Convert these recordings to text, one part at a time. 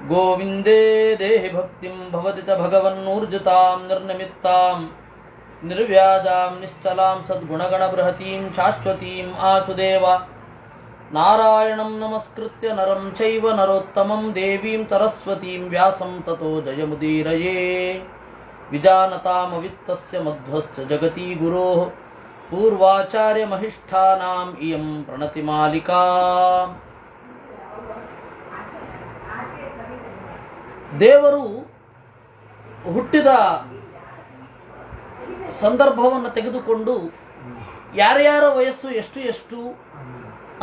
ಗೋವಿಂದೇ ದೇಹಿ ಭಕ್ತಿಂ ಭವತಿ ಚ ಭಗವನ್ನೂರ್ಜಿತಾಂ ನಿರ್ನಿಮಿತ್ತಾಂ ನಿರ್ವ್ಯಾಜಾಂ ನಿಶ್ಚಲಾಂ ಸದ್ಗುಣಗಣಬೃಹತೀಂ ಶಾಶ್ವತೀಂ ಆಸುದೇವ ನಾರಾಯಣಂ ನಮಸ್ಕೃತ್ಯ ನರಂ ಚೈವ ನರೋತ್ತಮಂ ದೇವೀಂ ಸರಸ್ವತೀಂ ವ್ಯಾಸಂ ತತೋ ಜಯಮುದೀರಯೇ ವಿಜಾನತಾಮವಿತ್ತಸ್ಯ ಮಧ್ವಸ್ಯ ಜಗತಿ ಗುರೋಃ ಪೂರ್ವಾಚಾರ್ಯ ಮಹಿಷ್ಠಾನಾಂ ಇಯಂ ಪ್ರಣತಿಮಾಲಿಕಾ. ದೇವರು ಹುಟ್ಟಿದ ಸಂದರ್ಭವನ್ನು ತೆಗೆದುಕೊಂಡು ಯಾರ್ಯಾರ ವಯಸ್ಸು ಎಷ್ಟು ಎಷ್ಟು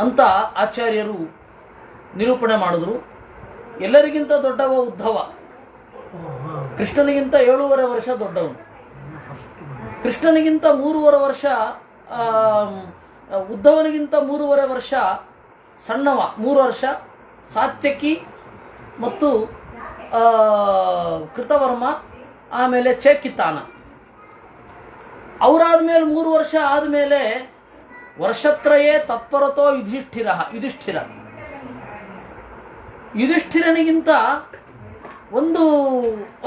ಅಂತ ಆಚಾರ್ಯರು ನಿರೂಪಣೆ ಮಾಡಿದ್ರು. ಎಲ್ಲರಿಗಿಂತ ದೊಡ್ಡವ ಉದ್ಧವ, ಕೃಷ್ಣನಿಗಿಂತ 7.5 ವರ್ಷ ದೊಡ್ಡವನು. ಕೃಷ್ಣನಿಗಿಂತ 3.5 ವರ್ಷ, ಉದ್ಧವನಿಗಿಂತ 3.5 ವರ್ಷ ಸಣ್ಣವ, 3 ವರ್ಷ. ಸಾತ್ಯಕಿ ಮತ್ತು ಕೃತವರ್ಮ, ಆಮೇಲೆ ಚೇಕಿತಾನ. ಅವರಾದ್ಮೇಲೆ 3 ವರ್ಷ ಆದಮೇಲೆ ವರ್ಷತ್ರಯೇ ತತ್ಪರತೋ ಯುಧಿಷ್ಠಿರನಿಗಿಂತ 1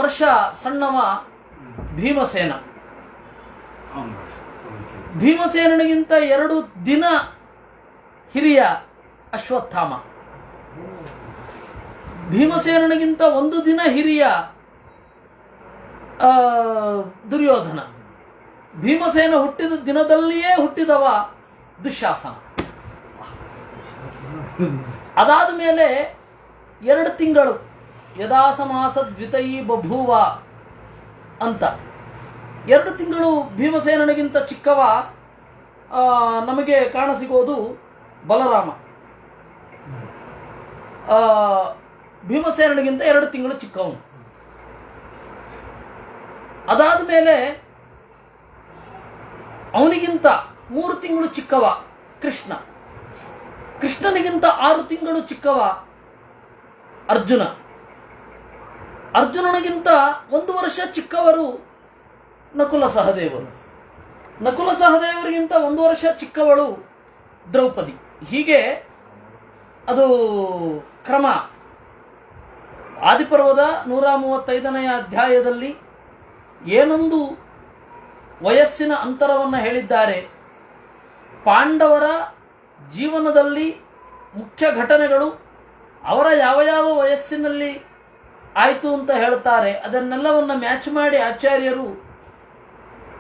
ವರ್ಷ ಸಣ್ಣವ ಭೀಮಸೇನ. ಭೀಮಸೇನಿಗಿಂತ 2 ದಿನ ಹಿರಿಯ ಅಶ್ವತ್ಥಾಮ. ಭೀಮಸೇನಿಗಿಂತ 1 ದಿನ ಹಿರಿಯ ದುರ್ಯೋಧನ. ಭೀಮಸೇನ ಹುಟ್ಟಿದ ದಿನದಲ್ಲಿಯೇ ಹುಟ್ಟಿದವ ದುಶ್ಯಾಸನ. ಅದಾದ ಮೇಲೆ 2 ತಿಂಗಳು ಯದಾ ಸಮಾಸ ದ್ವಿತಯಿ ಬಭೂವ ಅಂತ 2 ತಿಂಗಳು ಭೀಮಸೇನಿಗಿಂತ ಚಿಕ್ಕವ ನಮಗೆ ಕಾಣಸಿಗೋದು ಬಲರಾಮ. ಭೀಮಸೇನಿಗಿಂತ 2 ತಿಂಗಳು ಚಿಕ್ಕವನು. ಅದಾದ ಮೇಲೆ ಅವನಿಗಿಂತ 3 ತಿಂಗಳು ಚಿಕ್ಕವ ಕೃಷ್ಣ. ಕೃಷ್ಣನಿಗಿಂತ 6 ತಿಂಗಳು ಚಿಕ್ಕವ ಅರ್ಜುನ. ಅರ್ಜುನನಿಗಿಂತ 1 ವರ್ಷ ಚಿಕ್ಕವರು ನಕುಲ ಸಹದೇವರು. ನಕುಲ ಸಹದೇವರಿಗಿಂತ 1 ವರ್ಷ ಚಿಕ್ಕವಳು ದ್ರೌಪದಿ. ಹೀಗೆ ಅದು ಕ್ರಮ. ಆದಿಪರ್ವದ 135ನೇ ಅಧ್ಯಾಯದಲ್ಲಿ ಏನೊಂದು ವಯಸ್ಸಿನ ಅಂತರವನ್ನು ಹೇಳಿದ್ದಾರೆ. ಪಾಂಡವರ ಜೀವನದಲ್ಲಿ ಮುಖ್ಯ ಘಟನೆಗಳು ಅವರ ಯಾವ ಯಾವ ವಯಸ್ಸಿನಲ್ಲಿ ಆಯಿತು ಅಂತ ಹೇಳ್ತಾರೆ. ಅದನ್ನೆಲ್ಲವನ್ನು ಮ್ಯಾಚ್ ಮಾಡಿ ಆಚಾರ್ಯರು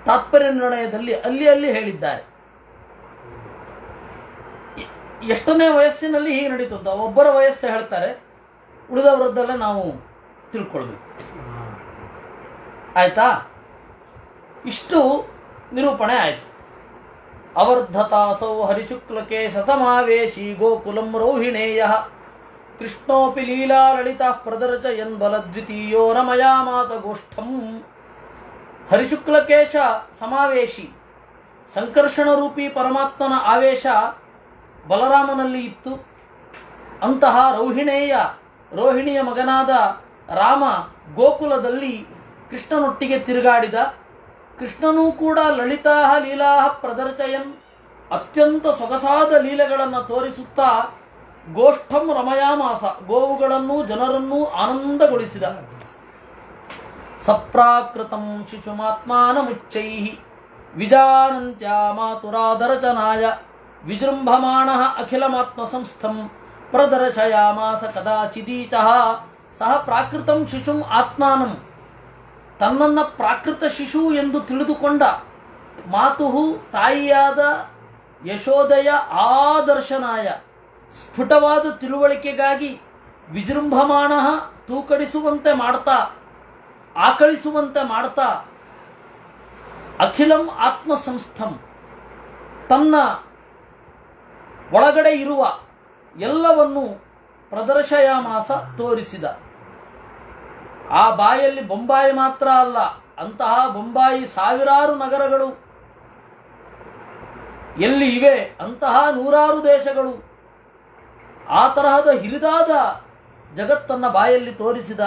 ತಾತ್ಪರ್ಯ ನಿರ್ಣಯದಲ್ಲಿ ಅಲ್ಲಿ ಹೇಳಿದ್ದಾರೆ. ಎಷ್ಟನೇ ವಯಸ್ಸಿನಲ್ಲಿ ಹೀಗೆ ನಡೀತು ಅಂತ ಒಬ್ಬರ ವಯಸ್ಸು ಹೇಳ್ತಾರೆ, ಉಳಿದವರದ್ದೆಲ್ಲ ನಾವು ತಿಳ್ಕೊಳ್ಬೇಕು. ಆಯ್ತಾ? ಇಷ್ಟು ನಿರೂಪಣೆ ಆಯಿತು. ಅವರ್ಧತಾಸೌ ಹರಿಶುಕ್ಲಕೆ ಸತಮಾವೇಶಿ ಗೋಕುಲಂ ರೋಹಿಣೇಯ ಕೃಷ್ಣೋಪಿ ಲೀಲಾ ಲಲಿತಾ ಪ್ರದರ್ಶಯನ್ ಬಲದ್ವಿತೀಯೋ ರಮಯಾಮಾತ ಗೋಷ್ಠಂ. ಹರಿಶುಕ್ಲಕೇಶ ಸಮಾವೇಶಿ, ಸಂಕರ್ಷಣ ರೂಪಿ ಪರಮಾತ್ಮನ ಆವೇಶ ಬಲರಾಮನಲ್ಲಿ ಇತ್ತು. ಅಂತಹ ರೋಹಿಣಿಯ ಮಗನಾದ ರಾಮ ಗೋಕುಲದಲ್ಲಿ ಕೃಷ್ಣನೊಟ್ಟಿಗೆ ತಿರುಗಾಡಿದ. ಕೃಷ್ಣನೂ ಕೂಡ ಲಲಿತಾ ಲೀಲಾ ಪ್ರದರ್ಶಯನ್, ಅತ್ಯಂತ ಸೊಗಸಾದ ಲೀಲೆಗಳನ್ನು ತೋರಿಸುತ್ತಾ ಗೋಷ್ಠಂ ರಮಯಾಮಾಸ, ಗೋವುಗಳನ್ನು ಜನರನ್ನೂ ಆನಂದಗೊಳಿಸಿದ. ಸಪ್ರಾಕೃತಂ ಶಿಶುಮಾತ್ಮಾನಮುಚ್ಚೈ ವಿಜಾನಂತ್ಯ ಮಾತುರಾದರಚನಾಯ ವಿಜೃಂಭಮಾಣಃ ಅಖಿಲಮಾತ್ಮಸಂಸ್ಥಂ ಪ್ರದರ್ಶಯಾಮಾಸ ಕದಾಚಿದೀತಃ. ಸಹ ಪ್ರಾಕೃತಂ ಶಿಶುಂ ಆತ್ಮಾನಂ, ತನ್ನನ್ನು ಪ್ರಾಕೃತ ಶಿಶು ಎಂದು ತಿಳಿದುಕೊಂಡ ಮಾತುಹು ತಾಯಿಯಾದ ಯಶೋದೆಯ ಆದರ್ಶನಾಯ ಸ್ಫುಟವಾದ ತಿಳುವಳಿಕೆಗಾಗಿ ವಿಜೃಂಭಮಾಣ ತೂಕಡಿಸುವಂತೆ ಮಾಡ್ತಾ, ಆಕಳಿಸುವಂತೆ ಮಾಡ್ತಾ, ಅಖಿಲಂ ಆತ್ಮಸಂಸ್ಥಂ, ತನ್ನ ಒಳಗಡೆ ಇರುವ ಎಲ್ಲವನ್ನು ಪ್ರದರ್ಶಯಾಮಾಸ ತೋರಿಸಿದ. ಆ ಬಾಯಲ್ಲಿ ಬೊಂಬಾಯಿ ಮಾತ್ರ ಅಲ್ಲ, ಅಂತಹ ಬೊಂಬಾಯಿ ಸಾವಿರಾರು ನಗರಗಳು ಎಲ್ಲಿ ಇವೆ ಅಂತಹ 100 ದೇಶಗಳು, ಆ ತರಹದ ಹಿರಿದಾದ ಜಗತ್ತನ್ನು ಬಾಯಲ್ಲಿ ತೋರಿಸಿದ.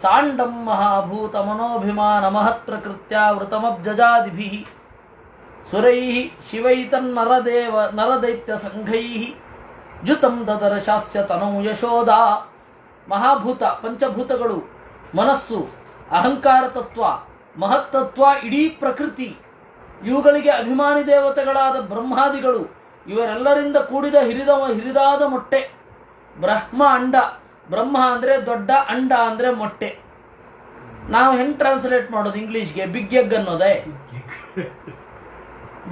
ಸಾಂಡಂ ಮಹಾಭೂತ ಮನೋಭಿಮಾನ ಮಹತ್ಪ್ರಕೃತ್ಯ ವೃತಮಬ್ಜಾದಿಭಿ ಸುರೈ ಶಿವೈತನ್ನರದೇವ ನರದೈತ್ಯ ಸಂಘೈ ಯುತಂ ದದರ ಶಾಸ್ಯ ತನೌ ಯಶೋದಾ. ಮಹಾಭೂತ ಪಂಚಭೂತಗಳು, ಮನಸ್ಸು, ಅಹಂಕಾರ ತತ್ವ, ಮಹತ್ತತ್ವ, ಇಡೀ ಪ್ರಕೃತಿ, ಇವುಗಳಿಗೆ ಅಭಿಮಾನಿ ದೇವತೆಗಳಾದ ಬ್ರಹ್ಮಾದಿಗಳು, ಇವರೆಲ್ಲರಿಂದ ಕೂಡಿದ ಹಿರಿದಾದ ಮೊಟ್ಟೆ ಬ್ರಹ್ಮ ಅಂಡ. ಬ್ರಹ್ಮ ಅಂದರೆ ದೊಡ್ಡ, ಅಂಡ ಅಂದರೆ ಮೊಟ್ಟೆ. ನಾವು ಹೆಂಗೆ ಟ್ರಾನ್ಸ್ಲೇಟ್ ಮಾಡೋದು ಇಂಗ್ಲೀಷ್ಗೆ? ಬಿಗ್ ಎಗ್ ಅನ್ನೋದೇ.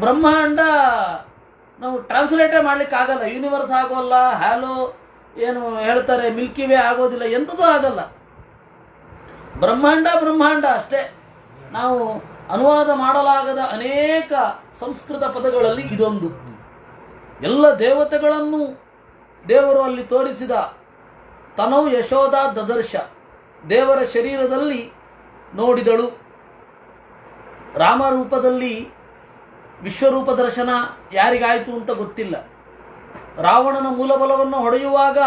ಬ್ರಹ್ಮಾಂಡ ನಾವು ಟ್ರಾನ್ಸ್ಲೇಟೇ ಮಾಡ್ಲಿಕ್ಕೆ ಆಗಲ್ಲ. ಯೂನಿವರ್ಸ್ ಆಗೋಲ್ಲ, ಹ್ಯಾಲೋ ಏನು ಹೇಳ್ತಾರೆ, ಮಿಲ್ಕಿ ವೇ ಆಗೋದಿಲ್ಲ, ಎಂಥದೂ ಆಗಲ್ಲ. ಬ್ರಹ್ಮಾಂಡ ಅಷ್ಟೇ. ನಾವು ಅನುವಾದ ಮಾಡಲಾಗದ ಅನೇಕ ಸಂಸ್ಕೃತ ಪದಗಳಲ್ಲಿ ಇದೊಂದು. ಎಲ್ಲ ದೇವತೆಗಳನ್ನು ದೇವರು ಅಲ್ಲಿ ತೋರಿಸಿದ. ತನವು ಯಶೋಧ ದದರ್ಶ, ದೇವರ ಶರೀರದಲ್ಲಿ ನೋಡಿದಳು. ರಾಮರೂಪದಲ್ಲಿ ವಿಶ್ವರೂಪ ದರ್ಶನ ಯಾರಿಗಾಯಿತು ಅಂತ ಗೊತ್ತಿಲ್ಲ. ರಾವಣನ ಮೂಲಬಲವನ್ನು ಹೊಡೆಯುವಾಗ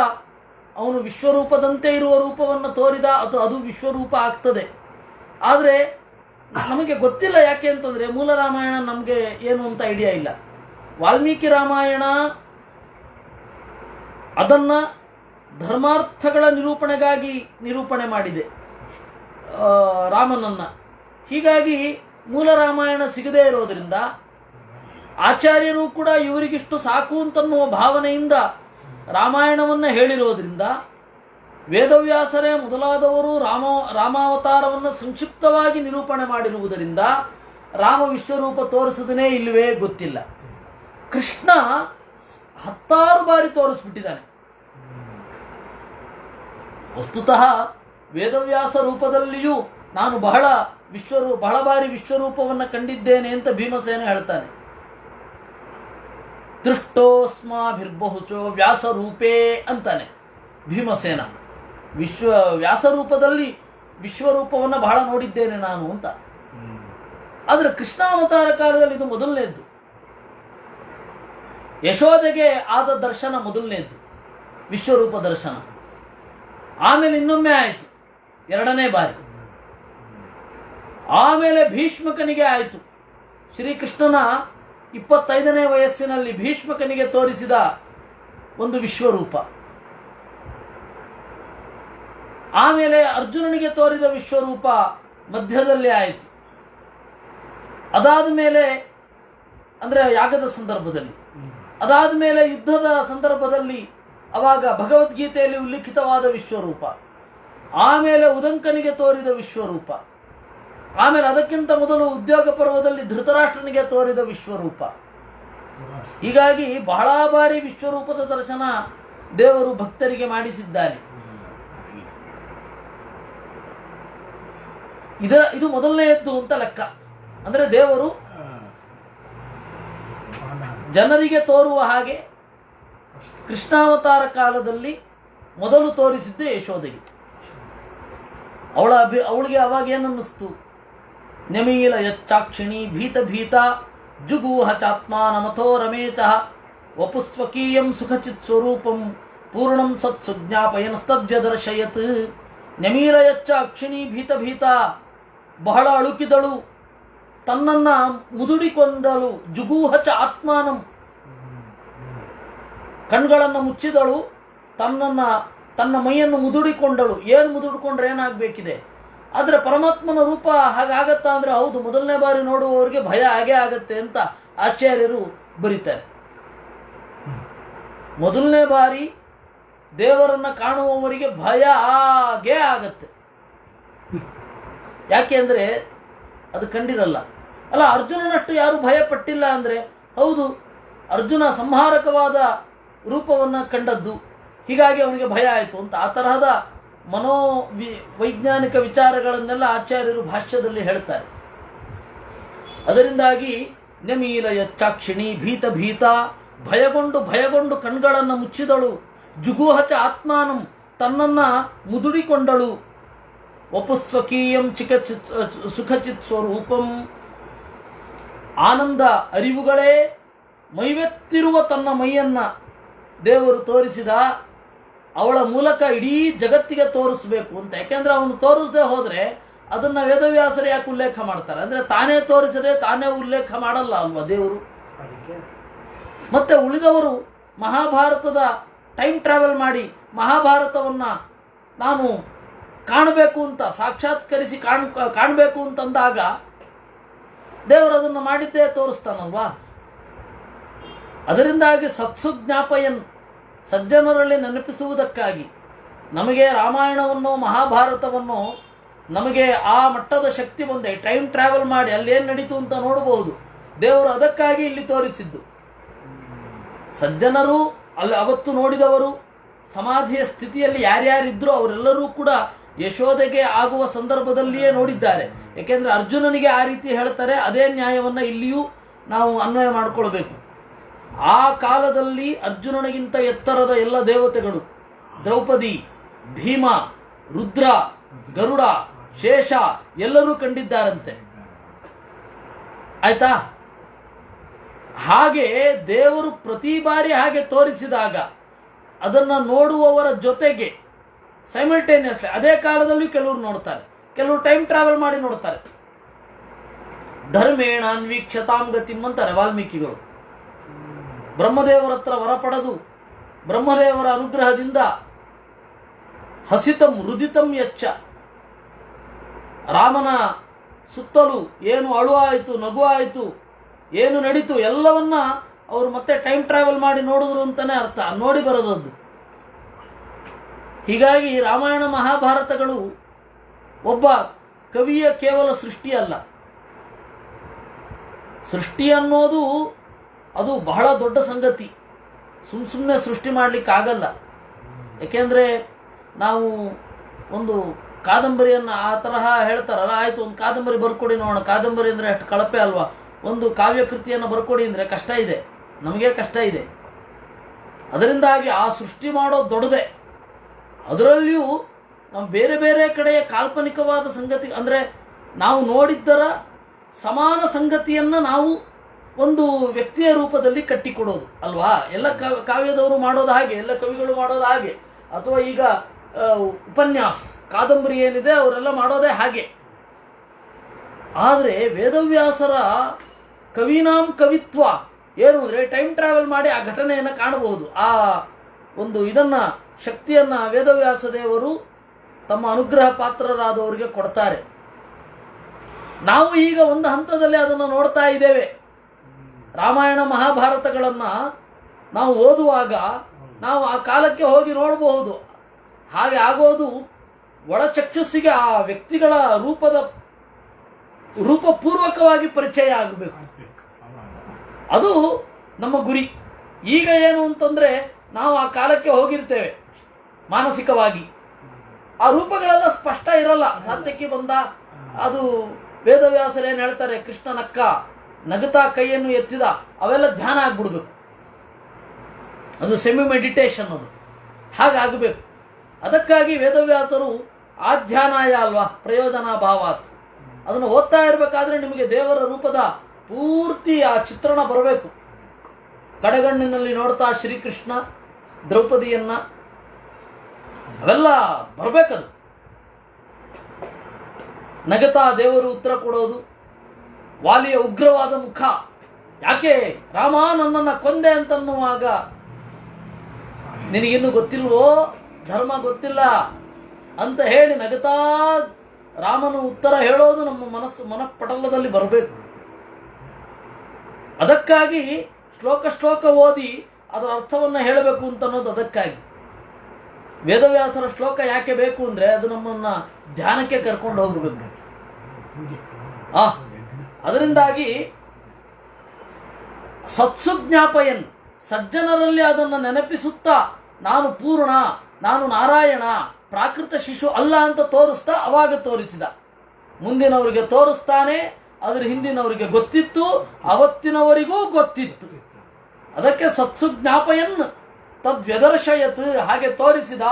ಅವನು ವಿಶ್ವರೂಪದಂತೆ ಇರುವ ರೂಪವನ್ನು ತೋರಿದ, ಅದು ವಿಶ್ವರೂಪ ಆಗ್ತದೆ. ಆದರೆ ನಮಗೆ ಗೊತ್ತಿಲ್ಲ. ಯಾಕೆ ಅಂತಂದರೆ ಮೂಲ ರಾಮಾಯಣ ನಮಗೆ ಏನು ಅಂತ ಐಡಿಯಾ ಇಲ್ಲ. ವಾಲ್ಮೀಕಿ ರಾಮಾಯಣ ಅದನ್ನು ಧರ್ಮಾರ್ಥಗಳ ನಿರೂಪಣೆಗಾಗಿ ನಿರೂಪಣೆ ಮಾಡಿದೆ ರಾಮನನ್ನು. ಹೀಗಾಗಿ ಮೂಲ ರಾಮಾಯಣ ಸಿಗದೇ ಇರೋದರಿಂದ ಆಚಾರ್ಯರು ಕೂಡ ಇವರಿಗಿಷ್ಟು ಸಾಕು ಅಂತನ್ನುವ ಭಾವನೆಯಿಂದ ರಾಮಾಯಣವನ್ನು ಹೇಳಿರೋದ್ರಿಂದ ವೇದವ್ಯಾಸರೇ ಮೊದಲಾದವರು ರಾಮಾವತಾರವನ್ನು ಸಂಕ್ಷಿಪ್ತವಾಗಿ ನಿರೂಪಣೆ ಮಾಡಿರುವುದರಿಂದ ರಾಮ ವಿಶ್ವರೂಪ ತೋರಿಸದೇ ಇಲ್ಲವೇ ಗೊತ್ತಿಲ್ಲ. ಕೃಷ್ಣ 10 ಬಾರಿ ತೋರಿಸ್ಬಿಟ್ಟಿದ್ದಾನೆ. ವಸ್ತುತಃ ವೇದವ್ಯಾಸ ರೂಪದಲ್ಲಿಯೂ ನಾನು ಬಹಳ ಬಾರಿ ವಿಶ್ವರೂಪವನ್ನು ಕಂಡಿದ್ದೇನೆ ಅಂತ ಭೀಮಸೇನ ಹೇಳ್ತಾನೆ. ದೃಷ್ಟೋಸ್ಮಾಭಿರ್ಬಹುಚೋ ವ್ಯಾಸರೂಪೇ ಅಂತಾನೆ ಭೀಮಸೇನ. ವ್ಯಾಸರೂಪದಲ್ಲಿ ವಿಶ್ವರೂಪವನ್ನು ಬಹಳ ನೋಡಿದ್ದೇನೆ ನಾನು ಅಂತ. ಆದರೆ ಕೃಷ್ಣಾವತಾರ ಕಾಲದಲ್ಲಿ ಇದು ಮೊದಲನೇದ್ದು. ಯಶೋದೆಗೆ ಆದ ದರ್ಶನ ಮೊದಲನೇದ್ದು ವಿಶ್ವರೂಪ ದರ್ಶನ. ಆಮೇಲೆ ಇನ್ನೊಮ್ಮೆ ಆಯಿತು 2ನೇ ಬಾರಿ. ಆಮೇಲೆ ಭೀಷ್ಮಕನಿಗೆ ಆಯಿತು. ಶ್ರೀಕೃಷ್ಣನ 25ನೇ ವಯಸ್ಸಿನಲ್ಲಿ ಭೀಷ್ಮಕನಿಗೆ ತೋರಿಸಿದ ಒಂದು ವಿಶ್ವರೂಪ. ಆಮೇಲೆ ಅರ್ಜುನನಿಗೆ ತೋರಿದ ವಿಶ್ವರೂಪ ಮಧ್ಯದಲ್ಲಿ ಆಯಿತು. ಅದಾದ ಮೇಲೆ ಅಂದರೆ ಯಾಗದ ಸಂದರ್ಭದಲ್ಲಿ, ಅದಾದ ಮೇಲೆ ಯುದ್ಧದ ಸಂದರ್ಭದಲ್ಲಿ ಅವಾಗ ಭಗವದ್ಗೀತೆಯಲ್ಲಿ ಉಲ್ಲೇಖಿತವಾದ ವಿಶ್ವರೂಪ. ಆಮೇಲೆ ಉದಂಕನಿಗೆ ತೋರಿದ ವಿಶ್ವರೂಪ. ಆಮೇಲೆ ಅದಕ್ಕಿಂತ ಮೊದಲು ಉದ್ಯೋಗ ಪರ್ವದಲ್ಲಿ ಧೃತರಾಷ್ಟ್ರನಿಗೆ ತೋರಿದ ವಿಶ್ವರೂಪ. ಹೀಗಾಗಿ ಬಹಳ ಬಾರಿ ವಿಶ್ವರೂಪದ ದರ್ಶನ ದೇವರು ಭಕ್ತರಿಗೆ ಮಾಡಿಸಿದ್ದಾರೆ. ಇದು ಮೊದಲನೆಯದ್ದು ಅಂತ ಲೆಕ್ಕ. ಅಂದರೆ ದೇವರು ಜನರಿಗೆ ತೋರುವ ಹಾಗೆ ಕೃಷ್ಣಾವತಾರ ಕಾಲದಲ್ಲಿ ಮೊದಲು ತೋರಿಸಿದ್ದೆ ಯಶೋದೆಗೆ. ಅವಳಿಗೆ ಅವಾಗ ಏನನ್ನಿಸ್ತು? ನಮೀಲ ಯಚ್ಚಾಕ್ಷಿಣಿ ಭೀತ ಜುಗೂಹ ಚಾತ್ಮಾನಮಥೋ ರಮೇತಃ ವಪುಸ್ವಕೀಯಂ ಸುಖಚಿತ್ ಸ್ವರೂಪಂ ಪೂರ್ಣಂ ಸತ್ಸು ಜ್ಞಾಪಯನಸ್ತಜ್ಜ ದರ್ಶಯತ್. ನಮೀಲ ಯಚ್ಚ ಅಕ್ಷಿಣಿ ಭೀತ ಬಹಳ ಅಳುಕಿದಳು, ತನ್ನನ್ನು ಮುದುಡಿಕೊಂಡಳು. ಜುಗೂಹ ಚ ಆತ್ಮಾನಂ, ಕಣ್ಗಳನ್ನು ಮುಚ್ಚಿದಳು, ತನ್ನ ಮೈಯನ್ನು ಮುದುಡಿಕೊಂಡಳು. ಏನು ಮುದುಡಿಕೊಂಡ್ರೆ ಏನಾಗಬೇಕಿದೆ? ಆದರೆ ಪರಮಾತ್ಮನ ರೂಪ ಹಾಗಾಗತ್ತಾ ಅಂದರೆ ಹೌದು, ಮೊದಲನೇ ಬಾರಿ ನೋಡುವವರಿಗೆ ಭಯ ಆಗೇ ಆಗತ್ತೆ ಅಂತ ಆಚಾರ್ಯರು ಬರೀತಾರೆ. ಮೊದಲನೇ ಬಾರಿ ದೇವರನ್ನು ಕಾಣುವವರಿಗೆ ಭಯ ಆಗೇ ಆಗತ್ತೆ. ಯಾಕೆ ಅಂದರೆ ಅದು ಕಂಡಿರಲ್ಲ. ಅಲ್ಲ, ಅರ್ಜುನನಷ್ಟು ಯಾರು ಭಯ ಪಟ್ಟಿಲ್ಲ ಅಂದರೆ ಹೌದು, ಅರ್ಜುನ ಸಂಹಾರಕವಾದ ರೂಪವನ್ನು ಕಂಡದ್ದು, ಹೀಗಾಗಿ ಅವನಿಗೆ ಭಯ ಆಯಿತು ಅಂತ. ಆ ತರಹದ ವೈಜ್ಞಾನಿಕ ವಿಚಾರಗಳನ್ನೆಲ್ಲ ಆಚಾರ್ಯರು ಭಾಷ್ಯದಲ್ಲಿ ಹೇಳ್ತಾರೆ. ಅದರಿಂದಾಗಿ ನಮೀಲ ಯಚ್ಚಾಕ್ಷಿಣಿ ಭೀತ ಭಯಗೊಂಡು ಕಣ್ಗಳನ್ನು ಮುಚ್ಚಿದಳು. ಜುಗೂಹಚ ಆತ್ಮಾನಂ, ತನ್ನನ್ನು ಮುದುಡಿಕೊಂಡಳು. ವಪುಸ್ವಕೀಯಂ ಸುಖಚಿತ್ ಸ್ವರೂಪಂ, ಆನಂದ ಅರಿವುಗಳೇ ಮೈವೆತ್ತಿರುವ ತನ್ನ ಮೈಯನ್ನು ದೇವರು ತೋರಿಸಿದ. ಅವಳ ಮೂಲಕ ಇಡೀ ಜಗತ್ತಿಗೆ ತೋರಿಸಬೇಕು ಅಂತ. ಯಾಕೆಂದ್ರೆ ಅವನು ತೋರಿಸದೆ ಹೋದರೆ ಅದನ್ನು ವೇದವ್ಯಾಸರು ಯಾಕೆ ಉಲ್ಲೇಖ ಮಾಡ್ತಾರೆ ಅಂದರೆ ತಾನೇ ತೋರಿಸದೆ ತಾನೇ ಉಲ್ಲೇಖ ಮಾಡಲ್ಲ ಅಲ್ವಾ ದೇವರು. ಮತ್ತೆ ಉಳಿದವರು ಮಹಾಭಾರತದ ಟೈಮ್ ಟ್ರಾವೆಲ್ ಮಾಡಿ ಮಹಾಭಾರತವನ್ನು ನಾನು ಕಾಣಬೇಕು ಅಂತ ಸಾಕ್ಷಾತ್ಕರಿಸಿ ಕಾಣಬೇಕು ಅಂತಂದಾಗ ದೇವರು ಅದನ್ನು ಮಾಡಿದ್ದೇ ತೋರಿಸ್ತಾನಲ್ವಾ. ಅದರಿಂದಾಗಿ ಸತ್ಸುಜ್ಞಾಪಯನ್, ಸಜ್ಜನರಲ್ಲಿ ನೆನಪಿಸುವುದಕ್ಕಾಗಿ ನಮಗೆ ರಾಮಾಯಣವನ್ನು ಮಹಾಭಾರತವನ್ನು ನಮಗೆ ಆ ಮಟ್ಟದ ಶಕ್ತಿ ಬಂದೆ ಟೈಮ್ ಟ್ರಾವೆಲ್ ಮಾಡಿ ಅಲ್ಲೇನು ನಡೀತು ಅಂತ ನೋಡಬಹುದು. ದೇವರು ಅದಕ್ಕಾಗಿ ಇಲ್ಲಿ ತೋರಿಸಿದ್ದು. ಸಜ್ಜನರು ಅಲ್ಲಿ ಅವತ್ತು ನೋಡಿದವರು ಸಮಾಧಿಯ ಸ್ಥಿತಿಯಲ್ಲಿ ಯಾರ್ಯಾರಿದ್ರೂ ಅವರೆಲ್ಲರೂ ಕೂಡ ಯಶೋದೆಗೆ ಆಗುವ ಸಂದರ್ಭದಲ್ಲಿಯೇ ನೋಡಿದ್ದಾರೆ. ಏಕೆಂದರೆ ಅರ್ಜುನನಿಗೆ ಆ ರೀತಿ ಹೇಳ್ತಾರೆ, ಅದೇ ನ್ಯಾಯವನ್ನು ಇಲ್ಲಿಯೂ ನಾವು ಅನ್ವಯ ಮಾಡಿಕೊಳ್ಬೇಕು. ಆ ಕಾಲದಲ್ಲಿ ಅರ್ಜುನನಿಗಿಂತ ಎತ್ತರದ ಎಲ್ಲ ದೇವತೆಗಳು, ದ್ರೌಪದಿ, ಭೀಮ, ರುದ್ರ, ಗರುಡ, ಶೇಷ ಎಲ್ಲರೂ ಕಂಡಿದ್ದಾರಂತೆ. ಆಯ್ತಾ? ಹಾಗೆ ದೇವರು ಪ್ರತಿ ಬಾರಿ ಹಾಗೆ ತೋರಿಸಿದಾಗ ಅದನ್ನು ನೋಡುವವರ ಜೊತೆಗೆ ಸೈಮಲ್ಟೇನಿಯಸ್ಲಿ ಅದೇ ಕಾಲದಲ್ಲಿ ಕೆಲವರು ನೋಡ್ತಾರೆ, ಕೆಲವರು ಟೈಮ್ ಟ್ರಾವೆಲ್ ಮಾಡಿ ನೋಡ್ತಾರೆ. ಧರ್ಮೇಣ ಅನ್ವೀಕ್ಷತಾಂ ಗತಿಂ ಅಂತಾರೆ ವಾಲ್ಮೀಕಿಗಳು. ಬ್ರಹ್ಮದೇವರ ಹತ್ರ ವರ ಪಡೆದು ಬ್ರಹ್ಮದೇವರ ಅನುಗ್ರಹದಿಂದ ಹಸಿತಂ ಹೃದಿತಂ ಯಚ್ಚ, ರಾಮನ ಸುತ್ತಲೂ ಏನು ಅಳು ಆಯಿತು, ನಗು ಆಯಿತು, ಏನು ನಡೀತು ಎಲ್ಲವನ್ನ ಅವರು ಮತ್ತೆ ಟೈಮ್ ಟ್ರಾವೆಲ್ ಮಾಡಿ ನೋಡಿದ್ರು ಅಂತಾನೆ ಅರ್ಥ, ನೋಡಿ ಬರೋದದ್ದು. ಹೀಗಾಗಿ ರಾಮಾಯಣ ಮಹಾಭಾರತಗಳು ಒಬ್ಬ ಕವಿಯ ಕೇವಲ ಸೃಷ್ಟಿ ಅಲ್ಲ. ಸೃಷ್ಟಿ ಅನ್ನೋದು ಅದು ಬಹಳ ದೊಡ್ಡ ಸಂಗತಿ. ಸುಮ್ಮನೆ ಸೃಷ್ಟಿ ಮಾಡಲಿಕ್ಕಾಗಲ್ಲ. ಏಕೆಂದರೆ ನಾವು ಒಂದು ಕಾದಂಬರಿಯನ್ನು ಆ ತರಹ ಹೇಳ್ತಾರಲ್ಲ, ಆಯಿತು ಒಂದು ಕಾದಂಬರಿ ಬರ್ಕೊಡಿ ನೋಡೋಣ. ಕಾದಂಬರಿ ಅಂದರೆ ಅಷ್ಟು ಕಳಪೆ ಅಲ್ವಾ. ಒಂದು ಕಾವ್ಯಕೃತಿಯನ್ನು ಬರ್ಕೊಡಿ ಅಂದರೆ ಕಷ್ಟ ಇದೆ, ನಮಗೆ ಕಷ್ಟ ಇದೆ. ಅದರಿಂದಾಗಿ ಆ ಸೃಷ್ಟಿ ಮಾಡೋದು ದೊಡ್ಡದೆ. ಅದರಲ್ಲಿಯೂ ನಾವು ಬೇರೆ ಬೇರೆ ಕಡೆಯ ಕಾಲ್ಪನಿಕವಾದ ಸಂಗತಿ ಅಂದರೆ ನಾವು ನೋಡಿದ್ದರ ಸಮಾನ ಸಂಗತಿಯನ್ನು ನಾವು ಒಂದು ವ್ಯಕ್ತಿಯ ರೂಪದಲ್ಲಿ ಕಟ್ಟಿಕೊಡೋದು ಅಲ್ವಾ. ಎಲ್ಲ ಕಾವ್ಯದವರು ಮಾಡೋದು ಹಾಗೆ, ಎಲ್ಲ ಕವಿಗಳು ಮಾಡೋದು ಹಾಗೆ, ಅಥವಾ ಈಗ ಉಪನ್ಯಾಸ ಕಾದಂಬರಿ ಏನಿದೆ ಅವರೆಲ್ಲ ಮಾಡೋದೇ ಹಾಗೆ. ಆದರೆ ವೇದವ್ಯಾಸರ ಕವಿನಾಂ ಕವಿತ್ವ ಏನು ಅಂದರೆ ಟೈಮ್ ಟ್ರಾವೆಲ್ ಮಾಡಿ ಆ ಘಟನೆಯನ್ನು ಕಾಣಬಹುದು. ಆ ಒಂದು ಇದನ್ನು ಶಕ್ತಿಯನ್ನು ವೇದವ್ಯಾಸ ದೇವರು ತಮ್ಮ ಅನುಗ್ರಹ ಪಾತ್ರರಾದವರಿಗೆ ಕೊಡ್ತಾರೆ. ನಾವು ಈಗ ಒಂದು ಹಂತದಲ್ಲಿ ಅದನ್ನು ನೋಡ್ತಾ ಇದ್ದೇವೆ. ರಾಮಾಯಣ ಮಹಾಭಾರತಗಳನ್ನು ನಾವು ಓದುವಾಗ ನಾವು ಆ ಕಾಲಕ್ಕೆ ಹೋಗಿ ನೋಡಬಹುದು. ಹಾಗೆ ಆಗೋದು ಒಳಚಕ್ಷುಸ್ಸಿಗೆ ಆ ವ್ಯಕ್ತಿಗಳ ರೂಪಪೂರ್ವಕವಾಗಿ ಪರಿಚಯ ಆಗಬೇಕು. ಅದು ನಮ್ಮ ಗುರಿ. ಈಗ ಏನು ಅಂತಂದರೆ ನಾವು ಆ ಕಾಲಕ್ಕೆ ಹೋಗಿರ್ತೇವೆ ಮಾನಸಿಕವಾಗಿ, ಆ ರೂಪಗಳೆಲ್ಲ ಸ್ಪಷ್ಟ ಇರಲ್ಲ. ಸಾತ್ಯಕ್ಕೆ ಬಂದ ಅದು ವೇದವ್ಯಾಸರೇನು ಹೇಳ್ತಾರೆ, ಕೃಷ್ಣ ನಕ್ಕ, ನಗುತ್ತಾ ಕೈಯನ್ನು ಎತ್ತಿದ, ಅವೆಲ್ಲ ಧ್ಯಾನ ಆಗ್ಬಿಡ್ಬೇಕು. ಅದು ಸೆಮಿ ಮೆಡಿಟೇಷನ್, ಅದು ಹಾಗಾಗಬೇಕು. ಅದಕ್ಕಾಗಿ ವೇದವ್ಯಾಸರು ಆಧ್ಯಾನಾಯ ಅಲ್ವಾ, ಪ್ರಯೋಜನ ಭಾವಾತ್, ಅದನ್ನು ಓದ್ತಾ ಇರಬೇಕಾದ್ರೆ ನಿಮಗೆ ದೇವರ ರೂಪದ ಪೂರ್ತಿ ಆ ಚಿತ್ರಣ ಬರಬೇಕು. ಕಡೆಗಣ್ಣಿನಲ್ಲಿ ನೋಡ್ತಾ ಶ್ರೀಕೃಷ್ಣ ದ್ರೌಪದಿಯನ್ನ ಅವೆಲ್ಲ ಬರಬೇಕದು. ನಗತಾ ದೇವರು ಉತ್ತರ ಕೊಡೋದು, ವಾಲಿಯ ಉಗ್ರವಾದ ಮುಖ, ಯಾಕೆ ರಾಮ ನನ್ನನ್ನು ಕೊಂದೆ ಅಂತನ್ನುವಾಗ ನಿನಗಿನ್ನೂ ಗೊತ್ತಿಲ್ವೋ, ಧರ್ಮ ಗೊತ್ತಿಲ್ಲ ಅಂತ ಹೇಳಿ ನಗತಾ ರಾಮನು ಉತ್ತರ ಹೇಳೋದು ನಮ್ಮ ಮನಃಪಟಲದಲ್ಲಿ ಬರಬೇಕು. ಅದಕ್ಕಾಗಿ ಶ್ಲೋಕ ಓದಿ ಅದರ ಅರ್ಥವನ್ನು ಹೇಳಬೇಕು ಅಂತ ಅನ್ನೋದು. ಅದಕ್ಕಾಗಿ ವೇದವ್ಯಾಸರ ಶ್ಲೋಕ ಯಾಕೆ ಬೇಕು ಅಂದರೆ ಅದು ನಮ್ಮನ್ನು ಧ್ಯಾನಕ್ಕೆ ಕರ್ಕೊಂಡು ಹೋಗಬೇಕು. ಅದರಿಂದಾಗಿ ಸತ್ಸುಜ್ಞಾಪಯನ್, ಸಜ್ಜನರಲ್ಲಿ ಅದನ್ನು ನೆನಪಿಸುತ್ತಾ ನಾನು ಪೂರ್ಣ, ನಾನು ನಾರಾಯಣ, ಪ್ರಾಕೃತ ಶಿಶು ಅಲ್ಲ ಅಂತ ತೋರಿಸ್ತಾ ಅವಾಗ ತೋರಿಸಿದ. ಮುಂದಿನವರಿಗೆ ತೋರಿಸ್ತಾನೆ, ಅದರ ಹಿಂದಿನವರಿಗೆ ಗೊತ್ತಿತ್ತು, ಅವತ್ತಿನವರಿಗೂ ಗೊತ್ತಿತ್ತು. ಅದಕ್ಕೆ ಸತ್ಸುಜ್ಞಾಪಯನ್ ತದ್ವ್ಯದರ್ಶಯತ್, ಹಾಗೆ ತೋರಿಸಿದ.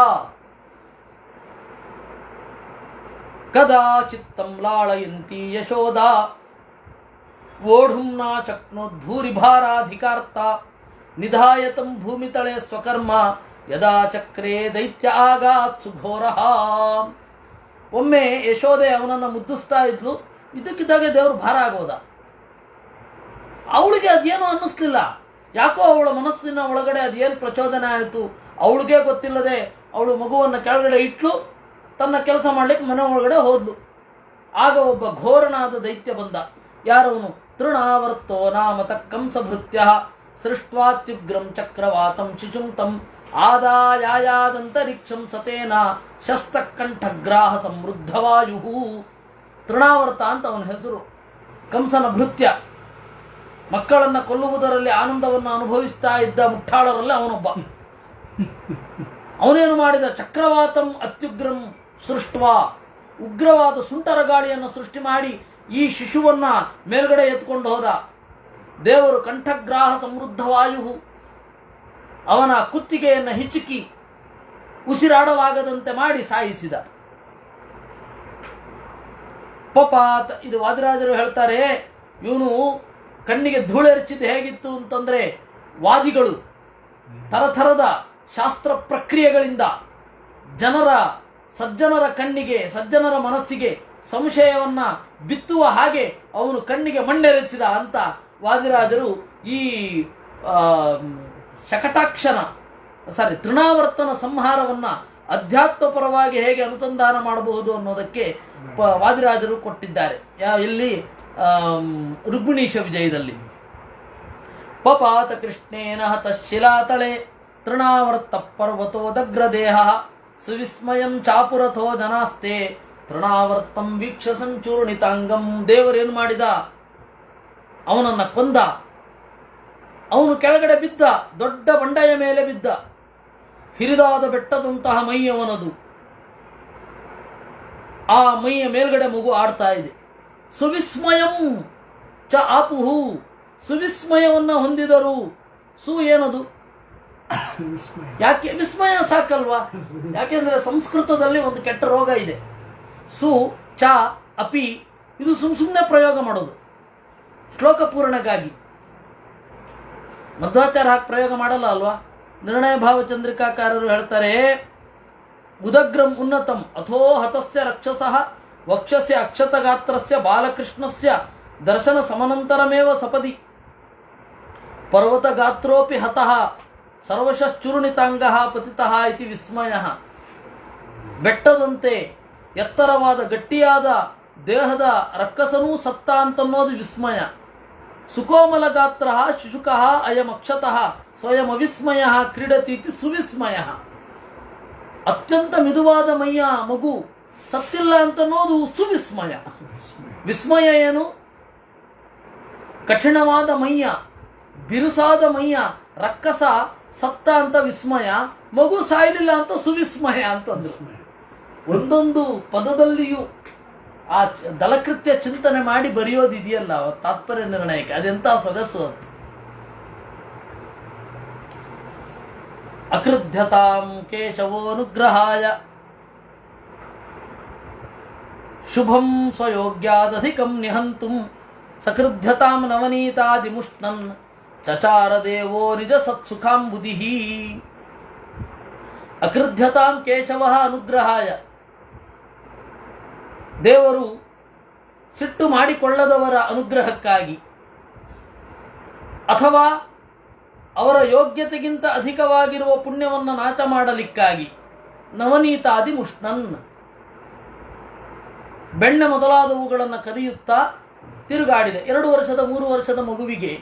ಕದಾಚಿತ್ತಂ ಲಾಳಯಂತಿ ಯಶೋದ ವೋಢುಂ ನ ಚಕ್ನೋದ್ಭೂರಿಭಾರಾಧಿಕಾರ್ಥ ನಿಧಾಯತಂ ಭೂಮಿತಳೆ ಸ್ವಕರ್ಮ ಯದಾ ಚಕ್ರೇ ದೈತ್ಯ ಆಗಾತ್ ಸುಘೋರಃ. ಒಮ್ಮೆ ಯಶೋದೆ ಅವನನ್ನು ಮುದ್ದಿಸ್ತಾ ಇದ್ಲು. ಇದಕ್ಕಿದ್ದಾಗೆ ದೇವರು ಭಾರ ಆಗೋದ. ಅವಳಿಗೆ ಅದೇನೋ ಅನ್ನಿಸ್ಲಿಲ್ಲ. ಯಾಕೋ ಅವಳ ಮನಸ್ಸಿನ ಒಳಗಡೆ ಅದೇನು ಪ್ರಚೋದನೆ ಆಯಿತು ಅವಳಿಗೆ ಗೊತ್ತಿಲ್ಲದೆ ಅವಳು ಮಗುವನ್ನು ಕೆಳಗಡೆ ಇಟ್ಲು. ತನ್ನ ಕೆಲಸ ಮಾಡಲಿಕ್ಕೆ ಮನೆ ಒಳಗಡೆ ಹೋದ್ಲು. ಆಗ ಒಬ್ಬ ಘೋರನಾದ ದೈತ್ಯ ಬಂದ. ಯಾರವನು? ತೃಣಾವರ್ತೋ ನಾಮತ ಕಂಸಭೃತ್ಯ ಸೃಷ್ಟ್ವಾತ್ಯುಗ್ರಂ ಚಕ್ರವಾತಂ ಶಿಶುಂ ತಂ ಆದಾಯಾದಂತರಿಕ್ಷಂ ಸತೇನ ಶಸ್ತಕಂಠಗ್ರಾಹ ಸಮೃದ್ಧವಾಯು. ತೃಣಾವರ್ತ ಅಂತ ಅವನ ಹೆಸರು. ಕಂಸನ ಭೃತ್ಯ. ಮಕ್ಕಳನ್ನು ಕೊಲ್ಲುವುದರಲ್ಲಿ ಆನಂದವನ್ನು ಅನುಭವಿಸ್ತಾ ಇದ್ದ ಮುಠಾಳರಲ್ಲಿ ಅವನೊಬ್ಬ. ಅವನೇನು ಮಾಡಿದ? ಚಕ್ರವಾತಂ ಅತ್ಯುಗ್ರಂ ಸೃಷ್ಟ್ವಾ, ಉಗ್ರವಾದ ಸುಂಟರ ಗಾಳಿಯನ್ನು ಸೃಷ್ಟಿ ಮಾಡಿ ಈ ಶಿಶುವನ್ನ ಮೇಲ್ಗಡೆ ಎತ್ಕೊಂಡು ಹೋದ. ದೇವರು ಕಂಠಗ್ರಾಹ ಸಮೃದ್ಧವಾಯು, ಅವನ ಕುತ್ತಿಗೆಯನ್ನು ಹಿಚುಕಿ ಉಸಿರಾಡಲಾಗದಂತೆ ಮಾಡಿ ಸಾಯಿಸಿದ. ಪಪಾತ್. ಇದು ವಾದಿರಾಜರು ಹೇಳ್ತಾರೆ, ಇವನು ಕಣ್ಣಿಗೆ ಧೂಳೆರಚಿದ್ದು ಹೇಗಿತ್ತು ಅಂತಂದ್ರೆ, ವಾದಿಗಳು ತರತರದ ಶಾಸ್ತ್ರ ಪ್ರಕ್ರಿಯೆಗಳಿಂದ ಸಜ್ಜನರ ಕಣ್ಣಿಗೆ, ಸಜ್ಜನರ ಮನಸ್ಸಿಗೆ ಸಂಶಯವನ್ನ ಬಿತ್ತುವ ಹಾಗೆ ಅವನು ಕಣ್ಣಿಗೆ ಮಣ್ಣೆರಚಿದ ಅಂತ ವಾದಿರಾಜರು ಈ ತೃಣಾವರ್ತನ ಸಂಹಾರವನ್ನ ಅಧ್ಯಾತ್ಮಪರವಾಗಿ ಹೇಗೆ ಅನುಸಂಧಾನ ಮಾಡಬಹುದು ಅನ್ನೋದಕ್ಕೆ ವಾದಿರಾಜರು ಕೊಟ್ಟಿದ್ದಾರೆ. ಎಲ್ಲಿ? ರುಗ್ಮಿಣೀಶ ವಿಜಯದಲ್ಲಿ. ಪಪಾತ ಕೃಷ್ಣೇನ ಹತಶಿಲಾತಳೆ ತೃಣಾವರ್ತ ಪರ್ವತೋದಗ್ರದೇಹ ಸುವಿಸ್ಮಯಂ ಚಾಪುರಥೋ ಜನಾಸ್ತೆ ತೃಣಾವರ್ತಂ ವೀಕ್ಷ ಸಂಚೂರ್ಣಿತಾಂಗಂ. ದೇವರೇನು ಮಾಡಿದ? ಅವನನ್ನ ಕೊಂದ. ಅವನು ಕೆಳಗಡೆ ಬಿದ್ದ, ದೊಡ್ಡ ಬಂಡೆಯ ಮೇಲೆ ಬಿದ್ದ. ಹಿರಿದಾದ ಬೆಟ್ಟದಂತಹ ಮೈಯವನದು. ಆ ಮೈಯ ಮೇಲ್ಗಡೆ ಮಗು ಆಡ್ತಾ ಇದೆ. ಸುವಿಸ್ಮಯಂ ಚ ಆಪುಹು, ಸುವಿಸ್ಮಯವನ್ನ ಹೊಂದಿದರು. ಸು ಏನದು? ಯಾಕೆ ವಿಸ್ಮಯ ಸಾಕಲ್ವಾ? ಯಾಕೆಂದ್ರೆ ಸಂಸ್ಕೃತದಲ್ಲಿ ಒಂದು ಕೆಟ್ಟ ರೋಗ ಇದೆ. ಸು ಚ ಅಪಿ, ಇದು ಸುಮ್ಮನೆ ಪ್ರಯೋಗ ಮಾಡೋದು ಶ್ಲೋಕ ಪೂರಣಕ್ಕಾಗಿ. ಮಧ್ವಾಚಾರ್ಯ ಹಾಕಿ ಪ್ರಯೋಗ ಮಾಡಲ್ಲ ಅಲ್ವಾ? ನಿರ್ಣಯ ಭಾವಚಂದ್ರಿಕಾಕಾರರು ಹೇಳ್ತಾರೆ, ಉದಗ್ರಂ ಉನ್ನತಂ ಅಥೋ ಹತಸ್ಯ ರಕ್ಷಸಃ ವಕ್ಷಸ್ಯ ಅಕ್ಷತಗಾತ್ರಸ್ಯ ಬಾಲಕೃಷ್ಣಸ್ಯ ದರ್ಶನ ಸಮನಂತರಮೇವ ಸಪದಿ ಪರ್ವತಗಾತ್ರೋಪಿ ಹತಃ ಸರ್ವಶಶ್ಚೂರ್ಣಿತಾಂಗಃ ಪತಿತಃ ಇತಿ ವಿಸ್ಮಯಃ. ಬೆಟ್ಟದಂತೆ ಎತ್ತರವಾದ ಗಟ್ಟಿಯಾದ ದೇಹದ ರಕ್ಕಸನೂ ಸತ್ತ ಅಂತನ್ನೋದು ವಿಸ್ಮಯ. ಸುಕೋಮಲ ಗಾತ್ರ ಶಿಶುಕಃ ಅಯಂ ಅಕ್ಷತಃ ಸ್ವಯಂ ಅವಿಸ್ಮಯ ಕ್ರೀಡತೀತಿ ಸುವಿಸ್ಮಯ. ಅತ್ಯಂತ ಮಿದುವಾದ ಮೈಯ ಮಗು ಸತ್ತಿಲ್ಲ ಅಂತನ್ನೋದು ಸುವಿಸ್ಮಯ. ವಿಸ್ಮಯ ಏನು? ಕಠಿಣವಾದ ಮೈಯ, ಬಿರುಸಾದ ಮೈಯ ರಕ್ಕಸ ಸತ್ತ ಅಂತ ವಿಸ್ಮಯ, ಮಗು ಸಾಯಲಿಲ್ಲ ಅಂತ ಸುವಿಸ್ಮಯ ಅಂತಂದ್ರು. ಒಂದೊಂದು ಪದದಲ್ಲಿಯೂ ಆ ದಲಕೃತ್ಯ ಚಿಂತನೆ ಮಾಡಿ ಬರೆಯೋದಿದೆಯಲ್ಲ ತಾತ್ಪರ್ಯ ನಿರ್ಣಯಕ್ಕೆ, ಅದೆಂತ ಸೊಗಸು ಅದು. ಅಕೃಧ್ಯತಾಂ ಕೇಶವೋನುಗ್ರಹಾಯ ಶುಭಂ ಸ್ವಯೋಗ್ಯಾದಧಿಕಂ ನಿಹಂತುಂ ಸಕೃಧ್ಯತಾಂ ನವನೀತಾದಿಮುಷ್ಣನ್ ಚಚಾರ ದೇವೋ ನಿಜ ಸತ್ಸುಖಾಂಬುದಿಃ. ಅಕೃಧ್ಯತಾಂ ಕೇಶವ ಅನುಗ್ರಹಾಯ, ದೇವರು ಸಿಟ್ಟು ಮಾಡಿಕೊಳ್ಳದವರ ಅನುಗ್ರಹಕ್ಕಾಗಿ ಅಥವಾ ಅವರ ಯೋಗ್ಯತೆಗಿಂತ ಅಧಿಕವಾಗಿರುವ ಪುಣ್ಯವನ್ನು ನಾಶ ಮಾಡಲಿಕ್ಕಾಗಿ ನವನೀತಾದಿ ಮುಷ್ಣನ್, ಬೆಣ್ಣೆ ಮೊದಲಾದವುಗಳನ್ನು ಕದಿಯುತ್ತಾ ತಿರುಗಾಡಿದೆ. 2 ವರ್ಷದ 3 ವರ್ಷದ ಮಗುವಿಗೆ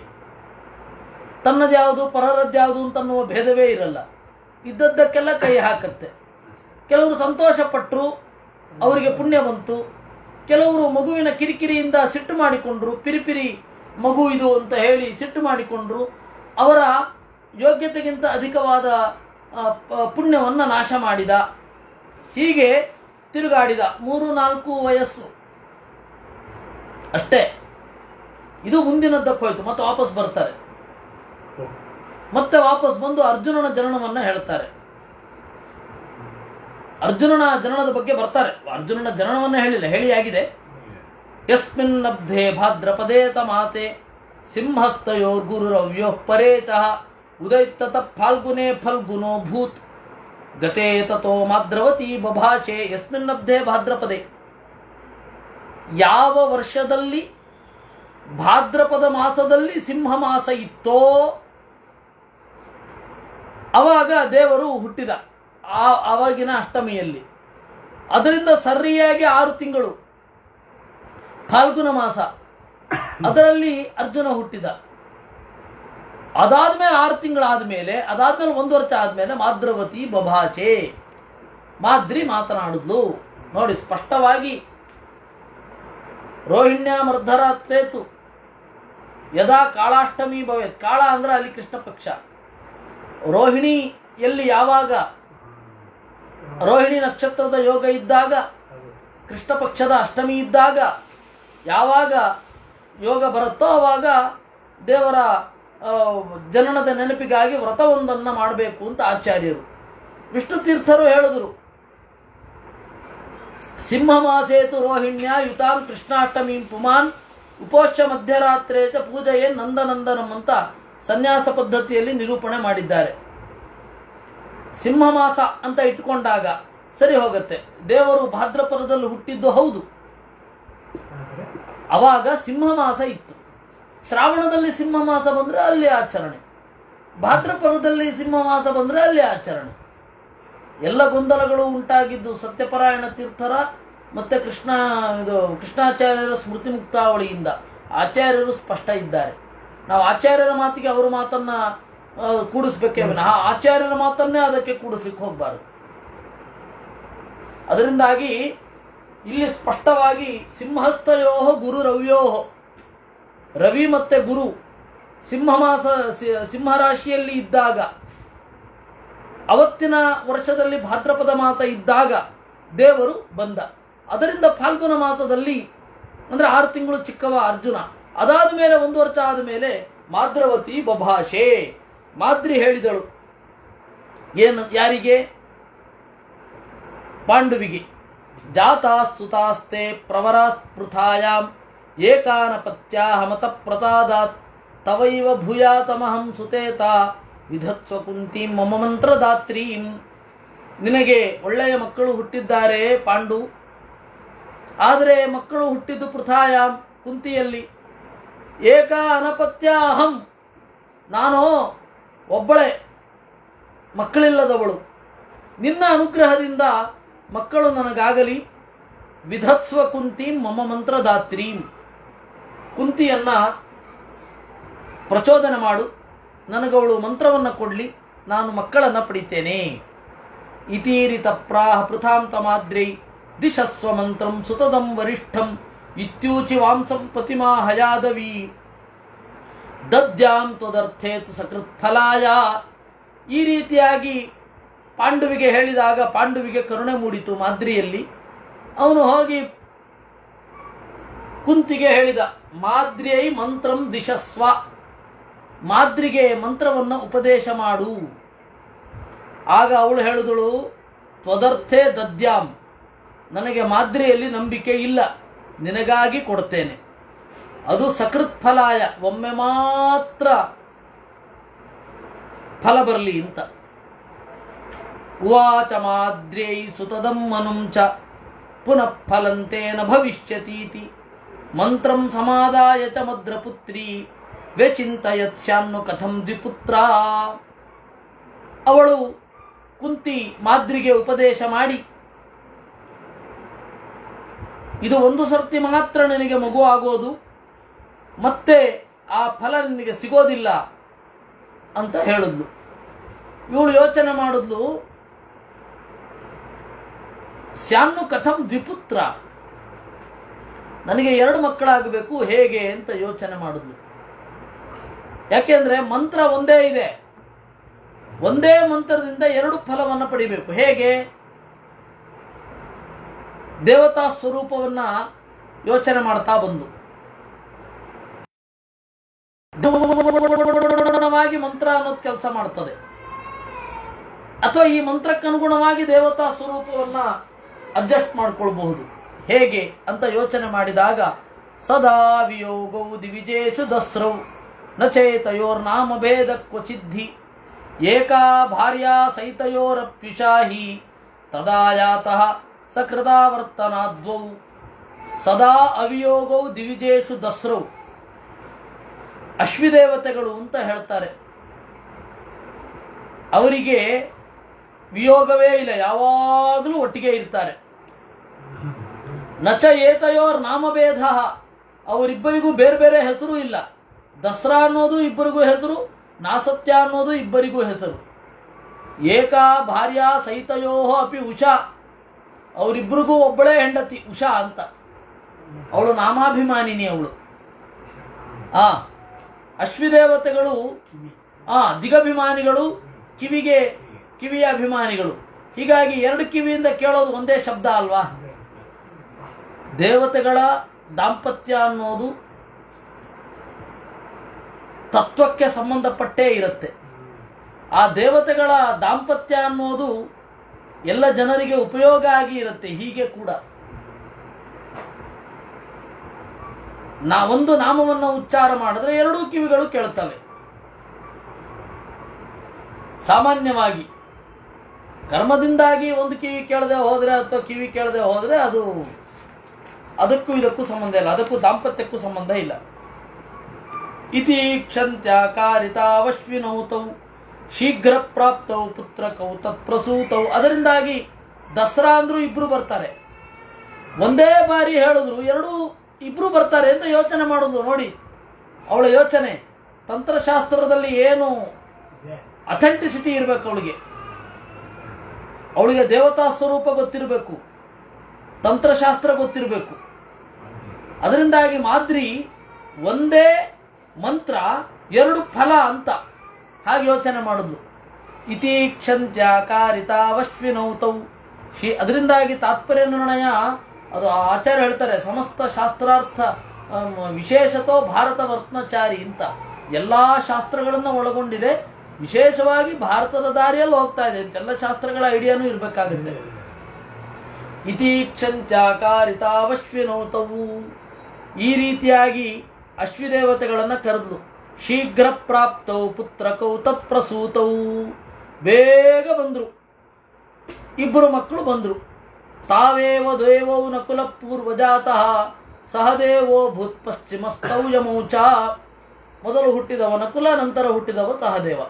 ತನ್ನದ್ಯಾವುದು ಪರರದ್ಯಾವುದು ಅಂತನ್ನುವ ಭೇದವೇ ಇರಲ್ಲ. ಇದ್ದದ್ದಕ್ಕೆಲ್ಲ ಕೈ ಹಾಕತ್ತೆ. ಕೆಲವರು ಸಂತೋಷಪಟ್ಟರು, ಅವರಿಗೆ ಪುಣ್ಯ ಬಂತು. ಕೆಲವರು ಮಗುವಿನ ಕಿರಿಕಿರಿಯಿಂದ ಸಿಟ್ಟು ಮಾಡಿಕೊಂಡ್ರು, ಪಿರಿಪಿರಿ ಮಗು ಇದು ಅಂತ ಹೇಳಿ ಸಿಟ್ಟು ಮಾಡಿಕೊಂಡ್ರು. ಅವರ ಯೋಗ್ಯತೆಗಿಂತ ಅಧಿಕವಾದ ಪುಣ್ಯವನ್ನು ನಾಶ ಮಾಡಿದ. ಹೀಗೆ ತಿರುಗಾಡಿದ. 3-4 ವಯಸ್ಸು ಅಷ್ಟೇ. ಇದು ಮುಂದಿನದ್ದಕ್ಕೆ ಹೋಯ್ತು. ಮತ್ತೆ ವಾಪಸ್ ಬರ್ತಾರೆ. ಮತ್ತೆ ವಾಪಸ್ ಬಂದು ಅರ್ಜುನನ ಜನನವನ್ನು ಹೇಳ್ತಾರೆ. ಅರ್ಜುನನ ಜನನದ ಬಗ್ಗೆ ಬರ್ತಾರೆ. ಅರ್ಜುನನ ಜನನವನ್ನ ಹೇಳಿಲ್ಲ, ಹೇಳಿಯಾಗಿದೆ. ಯಸ್ಮಿನ್ ಲಬ್ಧೆ ಭಾದ್ರಪದೇ ತಮಾತೆ ಸಿಂಹಸ್ತಯೋರ್ ಗುರುರವ್ಯೋ ಪರೇಚಃ ಉದೈತ್ತತ ಫಾಲ್ಗುನೇ ಫಲ್ಗುನೋ ಭೂತ್ ಗತೇ ತತೋ ಮಾದ್ರವತಿ ಬಭಾಷೆ. ಯಸ್ಮಿನ್ ಲಬ್ಧೆ ಭಾದ್ರಪದೇ, ಯಾವ ವರ್ಷದಲ್ಲಿ ಭಾದ್ರಪದ ಮಾಸದಲ್ಲಿ ಸಿಂಹ ಮಾಸ ಇತ್ತೋ ಆವಾಗ ದೇವರು ಹುಟ್ಟಿದ. ಆವಾಗಿನ ಅಷ್ಟಮಿಯಲ್ಲಿ ಅದರಿಂದ ಸರಿಯಾಗಿ 6 ತಿಂಗಳು ಫಾಲ್ಗುಣ ಮಾಸ, ಅದರಲ್ಲಿ ಅರ್ಜುನ ಹುಟ್ಟಿದ. ಅದಾದ್ಮೇಲೆ 6 ತಿಂಗಳಾದ್ಮೇಲೆ, ಅದಾದ್ಮೇಲೆ 1 ವರ್ಷ ಆದ್ಮೇಲೆ ಮಾದ್ರವತಿ ಬಭಾಚೆ, ಮಾದ್ರಿ ಮಾತನಾಡಿದ್ಲು. ನೋಡಿ, ಸ್ಪಷ್ಟವಾಗಿ ರೋಹಿಣ್ಯ ಮರ್ಧರಾತ್ರೇತು ಯದಾ ಕಾಳಾಷ್ಟಮಿ ಭವೇತ್. ಕಾಳ ಅಂದ್ರೆ ಅಲ್ಲಿ ಕೃಷ್ಣ ಪಕ್ಷ. ರೋಹಿಣಿಯಲ್ಲಿ ಯಾವಾಗ ರೋಹಿಣಿ ನಕ್ಷತ್ರದ ಯೋಗ ಇದ್ದಾಗ, ಕೃಷ್ಣ ಪಕ್ಷದ ಅಷ್ಟಮಿ ಇದ್ದಾಗ ಯಾವಾಗ ಯೋಗ ಬರುತ್ತೋ ಆವಾಗ ದೇವರ ಜನನದ ನೆನಪಿಗಾಗಿ ವ್ರತವೊಂದನ್ನು ಮಾಡಬೇಕು ಅಂತ ಆಚಾರ್ಯರು. ವಿಷ್ಣು ತೀರ್ಥರು ಹೇಳಿದರು, ಸಿಂಹಮಾಸೇತು ರೋಹಿಣ್ಯ ಯುತಾಂ ಕೃಷ್ಣಾಷ್ಟಮೀಂ ಪುಮಾನ್ ಉಪೋಷ್ಯ ಮಧ್ಯರಾತ್ರಿ ಪೂಜೆಯೇ ನಂದನಂದನಂ ಅಂತ ಸನ್ಯಾಸ ಪದ್ಧತಿಯಲ್ಲಿ ನಿರೂಪಣೆ ಮಾಡಿದ್ದಾರೆ. ಸಿಂಹಮಾಸ ಅಂತ ಇಟ್ಕೊಂಡಾಗ ಸರಿ ಹೋಗುತ್ತೆ. ದೇವರು ಭಾದ್ರಪದದಲ್ಲಿ ಹುಟ್ಟಿದ್ದು ಹೌದು, ಅವಾಗ ಸಿಂಹಮಾಸ ಇತ್ತು. ಶ್ರಾವಣದಲ್ಲಿ ಸಿಂಹಮಾಸ ಬಂದರೆ ಅಲ್ಲಿ ಆಚರಣೆ, ಭಾದ್ರಪದದಲ್ಲಿ ಸಿಂಹಮಾಸ ಬಂದರೆ ಅಲ್ಲಿ ಆಚರಣೆ. ಎಲ್ಲ ಗೊಂದಲಗಳು ಉಂಟಾಗಿದ್ದು ಸತ್ಯಪರಾಯಣ ತೀರ್ಥರ ಮತ್ತೆ ಕೃಷ್ಣಾಚಾರ್ಯರ ಸ್ಮೃತಿ ಮುಕ್ತಾವಳಿಯಿಂದ. ಆಚಾರ್ಯರು ಸ್ಪಷ್ಟ ಇದ್ದಾರೆ. ನಾವು ಆಚಾರ್ಯರ ಮಾತಿಗೆ ಅವರ ಮಾತನ್ನ ಕೂಡಿಸ್ಬೇಕೇ ವಿನಃ ಆಚಾರ್ಯರ ಮಾತನ್ನೇ ಅದಕ್ಕೆ ಕೂಡಿಸ್ಲಿಕ್ಕೆ ಹೋಗಬಾರದು. ಅದರಿಂದಾಗಿ ಇಲ್ಲಿ ಸ್ಪಷ್ಟವಾಗಿ ಸಿಂಹಸ್ಥಯೋ ಗುರು ರವ್ಯೋ, ರವಿ ಮತ್ತೆ ಗುರು ಸಿಂಹಮಾಸ ಸಿಂಹರಾಶಿಯಲ್ಲಿ ಇದ್ದಾಗ, ಅವತ್ತಿನ ವರ್ಷದಲ್ಲಿ ಭಾದ್ರಪದ ಮಾಸ ಇದ್ದಾಗ ದೇವರು ಬಂದ. ಅದರಿಂದ ಫಾಲ್ಗುಣ ಮಾಸದಲ್ಲಿ ಅಂದರೆ 6 ತಿಂಗಳು ಚಿಕ್ಕವ ಅರ್ಜುನ. ಅದಾದ ಮೇಲೆ 1 ವರ್ಷ ಆದ ಮೇಲೆ ಮಾದ್ರವತಿ ಬಭಾಷೆ, ಮಾದ್ರಿ ಹೇಳಿದಳು. ಏನು? ಯಾರಿಗೆ? ಪಾಂಡುವಿಗೆ. ಜಾತಾಸ್ತುತಾಸ್ತೆ ಪ್ರವರಾಸ್ಪೃಥಾಯಾಂ ಏಕಾನಪತ್ಯಾ ಹಮತ ಪ್ರಸಾದಾತ್ ತವೈವ ಭೂಯಾತಮಹಂ ಸುತೇತ ವಿಧತ್ಸ್ವ ಕುಂತೀಂ ಮಮ ಮಂತ್ರದಾತ್ರೀಂ. ನಿನಗೆ ಒಳ್ಳೆಯ ಮಕ್ಕಳು ಹುಟ್ಟಿದ್ದಾರೆ ಪಾಂಡು, ಆದರೆ ಮಕ್ಕಳು ಹುಟ್ಟಿದ್ದು ಪೃಥಾಯಾಂ ಕುಂತಿಯಲ್ಲಿ. ಏಕ ಅನಪತ್ಯ ಅಹಂ, ನಾನು ಒಬ್ಬಳೇ ಮಕ್ಕಳಿಲ್ಲದವಳು. ನಿನ್ನ ಅನುಗ್ರಹದಿಂದ ಮಕ್ಕಳು ನನಗಾಗಲಿ. ವಿಧತ್ಸ್ವ ಕುಂತೀಂ ಮಮ ಮಂತ್ರದಾತ್ರೀಂ, ಕುಂತಿಯನ್ನ ಪ್ರಚೋದನೆ ಮಾಡು, ನನಗವಳು ಮಂತ್ರವನ್ನು ಕೊಡಲಿ, ನಾನು ಮಕ್ಕಳನ್ನು ಪಡಿತೇನೆ. ಇತೀರಿತ ಪ್ರಾಹ ಪೃಥಾಂ ತಮಾದ್ರೈ ದಿಶಸ್ವ ಮಂತ್ರಂ ಸುತದಂ ವರಿಷ್ಠಂ ಇತ್ಯೂಚಿ ವಾಂಸಂ ಪ್ರತಿಮಾ ಹಯಾದವಿ ದದ್ಯಾಂ ತ್ವದರ್ಥೇತು ಸಕೃತ್ ಫಲಾಯ. ಈ ರೀತಿಯಾಗಿ ಪಾಂಡುವಿಗೆ ಹೇಳಿದಾಗ ಪಾಂಡುವಿಗೆ ಕರುಣೆ ಮೂಡಿತು ಮಾದ್ರಿಯಲ್ಲಿ. ಅವನು ಹೋಗಿ ಕುಂತಿಗೆ ಹೇಳಿದ, ಮಾದ್ರಿಯೈ ಮಂತ್ರಂ ದಿಶಸ್ವ, ಮಾದ್ರಿಗೆ ಮಂತ್ರವನ್ನು ಉಪದೇಶ ಮಾಡು. ಆಗ ಅವಳು ಹೇಳಿದಳು, ತ್ವದರ್ಥೇ ದದ್ಯಾಂ, ನನಗೆ ಮಾದ್ರಿಯಲ್ಲಿ ನಂಬಿಕೆ ಇಲ್ಲ, ನಿನಗಾಗಿ ಕೊಡ್ತೇನೆ, ಅದು ಸಕೃತ್ ಫಲಾಯ, ಒಮ್ಮೆ ಮಾತ್ರ ಫಲ ಬರಲಿ ಅಂತ. ಉವಾಚ ಮಾದ್ರ್ಯೈ ಸುತದಂ ಮನುಂಚ ಪುನಃ ಫಲಂತೇನ ಭವಿಷ್ಯತೀತಿ ಮಂತ್ರಂ ಸಮಾದಾಯ ಚ ಮದ್ರಪುತ್ರಿ ವ್ಯಚಿಂತಯತ್ಸ್ಯಾನ್ನು ಕಥಂ ದ್ವಿಪುತ್ರ. ಅವಳು ಕುಂತಿ ಮಾದ್ರಿಗೆ ಉಪದೇಶ ಮಾಡಿ, ಇದು 1 ಸರ್ತಿ ಮಾತ್ರ ನಿನಗೆ ಮಗು ಆಗೋದು, ಮತ್ತೆ ಆ ಫಲ ನಿನಗೆ ಸಿಗೋದಿಲ್ಲ ಅಂತ ಹೇಳಿದ್ಲು. ಇವಳು ಯೋಚನೆ ಮಾಡಿದ್ಲು, ಸ್ಯಾನ್ನು ಕಥಂ ದ್ವಿಪುತ್ರ, ನನಗೆ 2 ಮಕ್ಕಳಾಗಬೇಕು ಹೇಗೆ ಅಂತ ಯೋಚನೆ ಮಾಡಿದ್ಲು. ಯಾಕೆಂದ್ರೆ ಮಂತ್ರ ಒಂದೇ ಇದೆ, ಒಂದೇ ಮಂತ್ರದಿಂದ 2 ಫಲವನ್ನು ಪಡಿಬೇಕು. ಹೇಗೆ? ದೇವತಾ ಸ್ವರೂಪವನ್ನ ಯೋಚನೆ ಮಾಡ್ತಾ ಬಂದು ಅನುಗುಣವಾಗಿ ಮಂತ್ರ ಅನ್ನೋದು ಕೆಲಸ ಮಾಡ್ತದೆ, ಅಥವಾ ಈ ಮಂತ್ರಕ್ಕನುಗುಣವಾಗಿ ದೇವತಾ ಸ್ವರೂಪವನ್ನ ಅಡ್ಜಸ್ಟ್ ಮಾಡ್ಕೊಳ್ಬಹುದು. ಹೇಗೆ ಅಂತ ಯೋಚನೆ ಮಾಡಿದಾಗ ಸದಾ ವಿಯೋಗೌ ದಿವಿಜೇಶು ದಸ್ರೌ ನ ಚೇತಯೋರ್ನಾಮ ಭೇದ ಕ್ವಚಿದ್ಧಿ ಏಕಾ ಭಾರ್ಯಾ ಸೈತಯೋರಪ್ಯುಷಾಹಿ ತದಾಯಾತಃ ಸಕೃತಾವರ್ತನಾದ್ವೌ. ಸದಾ ಅವಿಯೋಗೌ ದಿವಿಜೇಶು ದಸ್ರೌ, ಅಶ್ವಿದೇವತೆಗಳು ಅಂತ ಹೇಳ್ತಾರೆ. ಅವರಿಗೆ ವಿಯೋಗವೇ ಇಲ್ಲ, ಯಾವಾಗಲೂ ಒಟ್ಟಿಗೆ ಇರ್ತಾರೆ. ನಚ ಏತಯೋರ್ ನಾಮಭೇದ, ಅವರಿಬ್ಬರಿಗೂ ಬೇರೆ ಬೇರೆ ಹೆಸರು ಇಲ್ಲ. ದಸರಾ ಅನ್ನೋದು ಇಬ್ಬರಿಗೂ ಹೆಸರು, ನಾಸತ್ಯ ಅನ್ನೋದು ಇಬ್ಬರಿಗೂ ಹೆಸರು. ಏಕಾ ಭಾರ್ಯ ಸಹಿತಯೋ ಅಪಿ ಉಷಾ, ಅವರಿಬ್ಬರಿಗೂ ಒಬ್ಬಳೇ ಹೆಂಡತಿ ಉಷಾ ಅಂತ. ಅವಳು ನಾಮಾಭಿಮಾನಿನಿ ಅವಳು. ಅಶ್ವಿದೇವತೆಗಳು ದಿಗಭಿಮಾನಿಗಳು, ಕಿವಿಯ ಅಭಿಮಾನಿಗಳು. ಹೀಗಾಗಿ ಎರಡು ಕಿವಿಯಿಂದ ಕೇಳೋದು ಒಂದೇ ಶಬ್ದ ಅಲ್ವಾ. ದೇವತೆಗಳ ದಾಂಪತ್ಯ ಅನ್ನೋದು ತತ್ವಕ್ಕೆ ಸಂಬಂಧಪಟ್ಟೇ ಇರುತ್ತೆ. ಆ ದೇವತೆಗಳ ದಾಂಪತ್ಯ ಅನ್ನೋದು ಎಲ್ಲ ಜನರಿಗೆ ಉಪಯೋಗ ಆಗಿ ಇರುತ್ತೆ. ಹೀಗೆ ಕೂಡ ಒಂದು ನಾಮವನ್ನು ಉಚ್ಚಾರ ಮಾಡಿದ್ರೆ ಎರಡೂ ಕಿವಿಗಳು ಕೇಳುತ್ತವೆ. ಸಾಮಾನ್ಯವಾಗಿ ಕರ್ಮದಿಂದಾಗಿ ಒಂದು ಕಿವಿ ಕೇಳದೆ ಹೋದರೆ ಅಥವಾ ಕಿವಿ ಕೇಳದೆ ಹೋದರೆ ಅದಕ್ಕೂ ಇದಕ್ಕೂ ಸಂಬಂಧ ಇಲ್ಲ, ಅದಕ್ಕೂ ದಾಂಪತ್ಯಕ್ಕೂ ಸಂಬಂಧ ಇಲ್ಲ. ಇತಿ ಕ್ಷಂತ್ಯಕಾರಿತಾವಶ್ವಿನೌತೌ ಶೀಘ್ರ ಪ್ರಾಪ್ತೌ ಪುತ್ರಕೌ ತತ್ಪ್ರಸೂತೌ. ಅದರಿಂದಾಗಿ ದಸರಾ ಅಂದ್ರೂ ಇಬ್ರು ಬರ್ತಾರೆ, ಒಂದೇ ಬಾರಿ ಹೇಳಿದ್ರು ಇಬ್ರು ಬರ್ತಾರೆ ಅಂತ ಯೋಚನೆ ಮಾಡೋದು. ನೋಡಿ ಅವಳ ಯೋಚನೆ. ತಂತ್ರಶಾಸ್ತ್ರದಲ್ಲಿ ಏನು ಅಥೆಂಟಿಸಿಟಿ ಇರಬೇಕು ಅವಳಿಗೆ ದೇವತಾ ಸ್ವರೂಪ ಗೊತ್ತಿರಬೇಕು, ತಂತ್ರಶಾಸ್ತ್ರ ಗೊತ್ತಿರಬೇಕು. ಅದರಿಂದಾಗಿ ಮಾದ್ರಿ ಒಂದೇ ಮಂತ್ರ ಎರಡು ಫಲ ಅಂತ ಹಾಗೆ ಯೋಚನೆ ಮಾಡಿದ್ಲು. ಇತಿ ಕ್ಷಂತ್ಯಕಾರಿತಾವಶ್ವಿನೌತೌ. ಅದರಿಂದಾಗಿ ತಾತ್ಪರ್ಯ ನಿರ್ಣಯ ಅದು ಆಚಾರ್ಯ ಹೇಳ್ತಾರೆ, ಸಮಸ್ತ ಶಾಸ್ತ್ರಾರ್ಥ ವಿಶೇಷತೋ ಭಾರತ ವರ್ತ್ಮಚಾರಿ ಅಂತ ಎಲ್ಲ ಶಾಸ್ತ್ರಗಳನ್ನು ಒಳಗೊಂಡಿದೆ. ವಿಶೇಷವಾಗಿ ಭಾರತದ ದಾರಿಯಲ್ಲಿ ಹೋಗ್ತಾ ಇದೆ ಅಂತೆಲ್ಲ ಶಾಸ್ತ್ರಗಳ ಐಡಿಯಾನು ಇರಬೇಕಾಗುತ್ತೆ. ಇತಿ ಕ್ಷಂತ್ಯಕಾರಿತಾವಶ್ವಿನೌತವು. ಈ ರೀತಿಯಾಗಿ ಅಶ್ವಿದೇವತೆಗಳನ್ನು ಕರೆದ್ಲು. ಶೀಘ್ರ ಪ್ರಾಪ್ತೌ ಪುತ್ರಕೌ ತತ್ಪ್ರಸೂತೌ. ಬೇಗ ಬಂದರು, ಇಬ್ಬರು ಮಕ್ಕಳು ಬಂದರು. ತಾವೇವ ದೇವೌ ನಕುಲ ಪೂರ್ವಜಾತಃ ಸಹದೇವೋ ಭೂತ್ ಪಶ್ಚಿಮಸ್ಥೌ ಯಮೌಚ. ಮೊದಲು ಹುಟ್ಟಿದವ ನಕುಲ, ನಂತರ ಹುಟ್ಟಿದವ ಸಹದೇವ.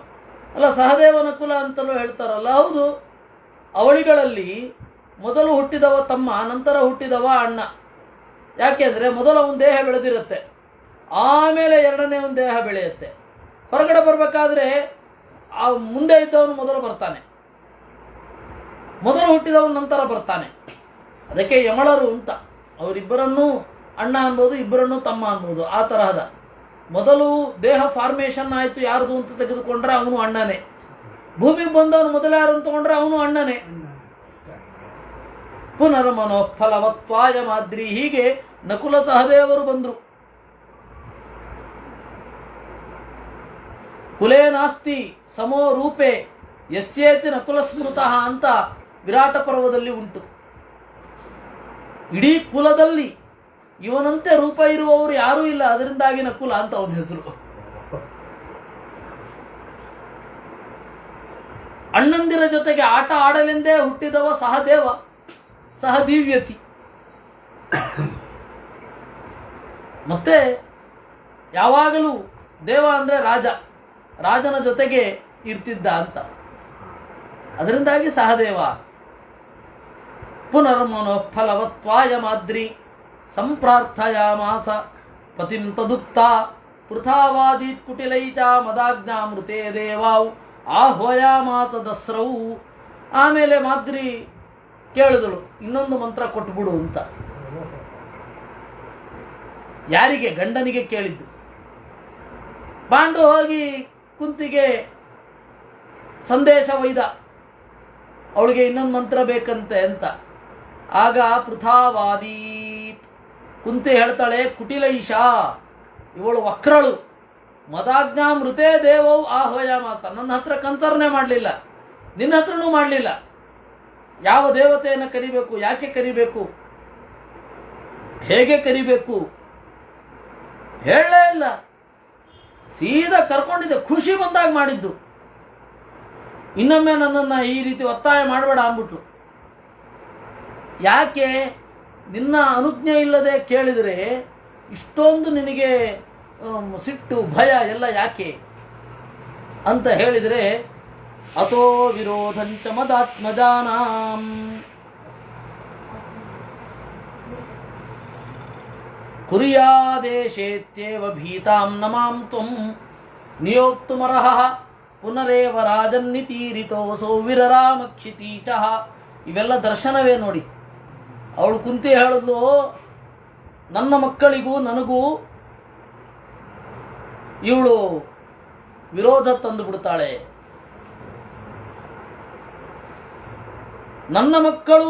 ಅಲ್ಲ, ಸಹದೇವ ನಕುಲ ಅಂತಲೂ ಹೇಳ್ತಾರಲ್ಲ, ಹೌದು. ಅವಳಿಗಳಲ್ಲಿ ಮೊದಲು ಹುಟ್ಟಿದವ ತಮ್ಮ, ನಂತರ ಹುಟ್ಟಿದವ ಅಣ್ಣ. ಯಾಕೆಂದರೆ ಮೊದಲ ಒಂದು ದೇಹ ಬೆಳೆದಿರುತ್ತೆ, ಆಮೇಲೆ ಎರಡನೇ ಒಂದು ದೇಹ ಬೆಳೆಯುತ್ತೆ. ಹೊರಗಡೆ ಬರಬೇಕಾದ್ರೆ ಆ ಮುಂದೆ ಇದ್ದವನು ಮೊದಲು ಬರ್ತಾನೆ, ಮೊದಲು ಹುಟ್ಟಿದವನು ನಂತರ ಬರ್ತಾನೆ. ಅದಕ್ಕೆ ಯಮಳರು ಅಂತ. ಅವರಿಬ್ಬರನ್ನೂ ಅಣ್ಣ ಅನ್ಬೋದು, ಇಬ್ಬರನ್ನೂ ತಮ್ಮ ಅನ್ಬೋದು. ಆ ತರಹದ ಮೊದಲು ದೇಹ ಫಾರ್ಮೇಷನ್ ಆಯಿತು ಯಾರ್ದು ಅಂತ ತೆಗೆದುಕೊಂಡ್ರೆ ಅವನು ಅಣ್ಣನೇ. ಭೂಮಿಗೆ ಬಂದವನು ಮೊದಲು ಯಾರು ಅಂತ ತಗೊಂಡ್ರೆ ಅವನು ಅಣ್ಣನೇ. ಪುನರ್ಮನೋಫಲವತ್ವಾಯ ಮಾದ್ರಿ. ಹೀಗೆ ನಕುಲ ಸಹದೇವರು ಬಂದರು. ಕುಲೇ ನಾಸ್ತಿ ಸಮೋ ರೂಪೆ ಯಸ್ಯೇತಿ ನಕುಲ ಸ್ಮೃತಃ ಅಂತ ವಿರಾಟ ಪರ್ವದಲ್ಲಿ ಉಂಟು. ಇಡೀ ಕುಲದಲ್ಲಿ ಇವನಂತೆ ರೂಪ ಇರುವವರು ಯಾರೂ ಇಲ್ಲ, ಅದರಿಂದಾಗಿ ನಕುಲ ಅಂತ ಅವನ ಹೆಸರು. ಅಣ್ಣಂದಿರ ಜೊತೆಗೆ ಆಟ ಆಡಲೆಂದೇ ಹುಟ್ಟಿದವ ಸಹದೇವ, ಸಹದೀವ್ಯತಿ. ಮತ್ತೆ ಯಾವಾಗಲೂ ದೇವ ಅಂದರೆ ರಾಜ, ರಾಜನ ಜೊತೆಗೆ ಇರ್ತಿದ್ದ ಅಂತ, ಅದರಿಂದಾಗಿ ಸಹದೇವ. ಪುನರ್ಮನೋಫಲವತ್ವಾಯ ಮಾದ್ರಿ ಸಂಪ್ರಾರ್ಥಯಾಮಾಸ ಪತಿಂ ತದುಕ್ತ ಪೃಥಾವಾದೀತ್ ಕುಟಿಲೈಚ ಮದಾಜ್ಞಾಮೃತೇ ದೇವಾವು ಆಹ್ವಯಾಮಾತ ದಸ್ರವು. ಆಮೇಲೆ ಮಾದ್ರಿ ಕೇಳಿದಳು, ಇನ್ನೊಂದು ಮಂತ್ರ ಕೊಟ್ಬಿಡು ಅಂತ. ಯಾರಿಗೆ? ಗಂಡನಿಗೆ ಕೇಳಿದ್ದು. ಪಾಂಡು ಹೋಗಿ ಕುಂತಿಗೆ ಸಂದೇಶ ಒಯ್ದ, ಅವಳಿಗೆ ಇನ್ನೊಂದು ಮಂತ್ರ ಬೇಕಂತೆ ಅಂತ. ಆಗ ಪೃಥಾವಾದೀತ್ ಕುಂತಿ ಹೇಳ್ತಾಳೆ, ಕುಟಿಲೈಷಾ, ಇವಳು ವಕ್ರಳು. ಮದಾಜ್ಞಾ ಮೃತೇ ದೇವವು ಆಹ್ವಯ ಮಾತ. ನನ್ನ ಹತ್ರ ಕನ್ಸರ್ನೆ ಮಾಡಲಿಲ್ಲ, ನಿನ್ನ ಹತ್ರನೂ ಮಾಡಲಿಲ್ಲ. ಯಾವ ದೇವತೆಯನ್ನು ಕರಿಬೇಕು, ಯಾಕೆ ಕರಿಬೇಕು, ಹೇಗೆ ಕರಿಬೇಕು ಹೇಳಲೇ ಇಲ್ಲ. ಸೀದಾ ಕರ್ಕೊಂಡಿದ್ದೆ, ಖುಷಿ ಬಂದಾಗ ಮಾಡಿದ್ದು. ಇನ್ನೊಮ್ಮೆ ನನ್ನನ್ನು ಈ ರೀತಿ ಒತ್ತಾಯ ಮಾಡಬೇಡ ಅಂದ್ಬಿಟ್ಲು. ಯಾಕೆ? ನಿನ್ನ ಅನುಜ್ಞೆ ಇಲ್ಲದೆ ಕೇಳಿದರೆ ಇಷ್ಟೊಂದು ನಿನಗೆ ಸಿಟ್ಟು ಭಯ ಎಲ್ಲ ಯಾಕೆ ಅಂತ ಹೇಳಿದರೆ, ಅಥೋ ವಿರೋಧಂಚ ಮದಾತ್ಮಜಾನಾಂ. ಕುರಿಯಾದೇಶೇತ್ಯೇವ ಭೀತಾಂ ನಮಾಂ ತ್ವಂ ನಿಯೋಕ್ತುಮರ್ಹಃ ಪುನರೇವ ರಾಜನ್ನಿತೀರಿತೋಸೋ ವಿರರಾಮಕ್ಷಿತೀಚಃ. ಇವೆಲ್ಲ ದರ್ಶನವೇ ನೋಡಿ. ಅವಳು ಕುಂತಿ ಹೇಳಿದ್ಲು, ನನ್ನ ಮಕ್ಕಳಿಗೂ ನನಗೂ ಇವಳು ವಿರೋಧ ತಂದು ಬಿಡ್ತಾಳೆ. ನನ್ನ ಮಕ್ಕಳು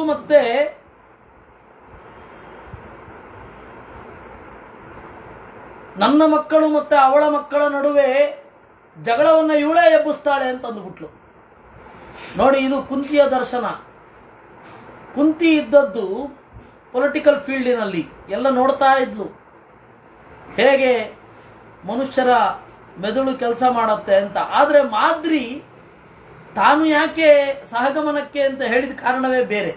ಮತ್ತೆ ಅವಳ ಮಕ್ಕಳ ನಡುವೆ ಜಗಳವನ್ನು ಇವಳೇ ಎಬ್ಬಿಸ್ತಾಳೆ ಅಂತ ಅಂದುಬಿಟ್ಲು. ನೋಡಿ, ಇದು ಕುಂತಿಯ ದರ್ಶನ. ಕುಂತಿ ಇದ್ದದ್ದು ಪೊಲಿಟಿಕಲ್ ಫೀಲ್ಡಿನಲ್ಲಿ, ಎಲ್ಲ ನೋಡ್ತಾ ಇದ್ಲು ಹೇಗೆ ಮನುಷ್ಯರ ಮೆದುಳು ಕೆಲಸ ಮಾಡುತ್ತೆ ಅಂತ. ಆದರೆ ಮಾದ್ರಿ ತಾನು ಯಾಕೆ ಸಹಗಮನಕ್ಕೆ ಅಂತ ಹೇಳಿದ ಕಾರಣವೇ ಬೇರೆ.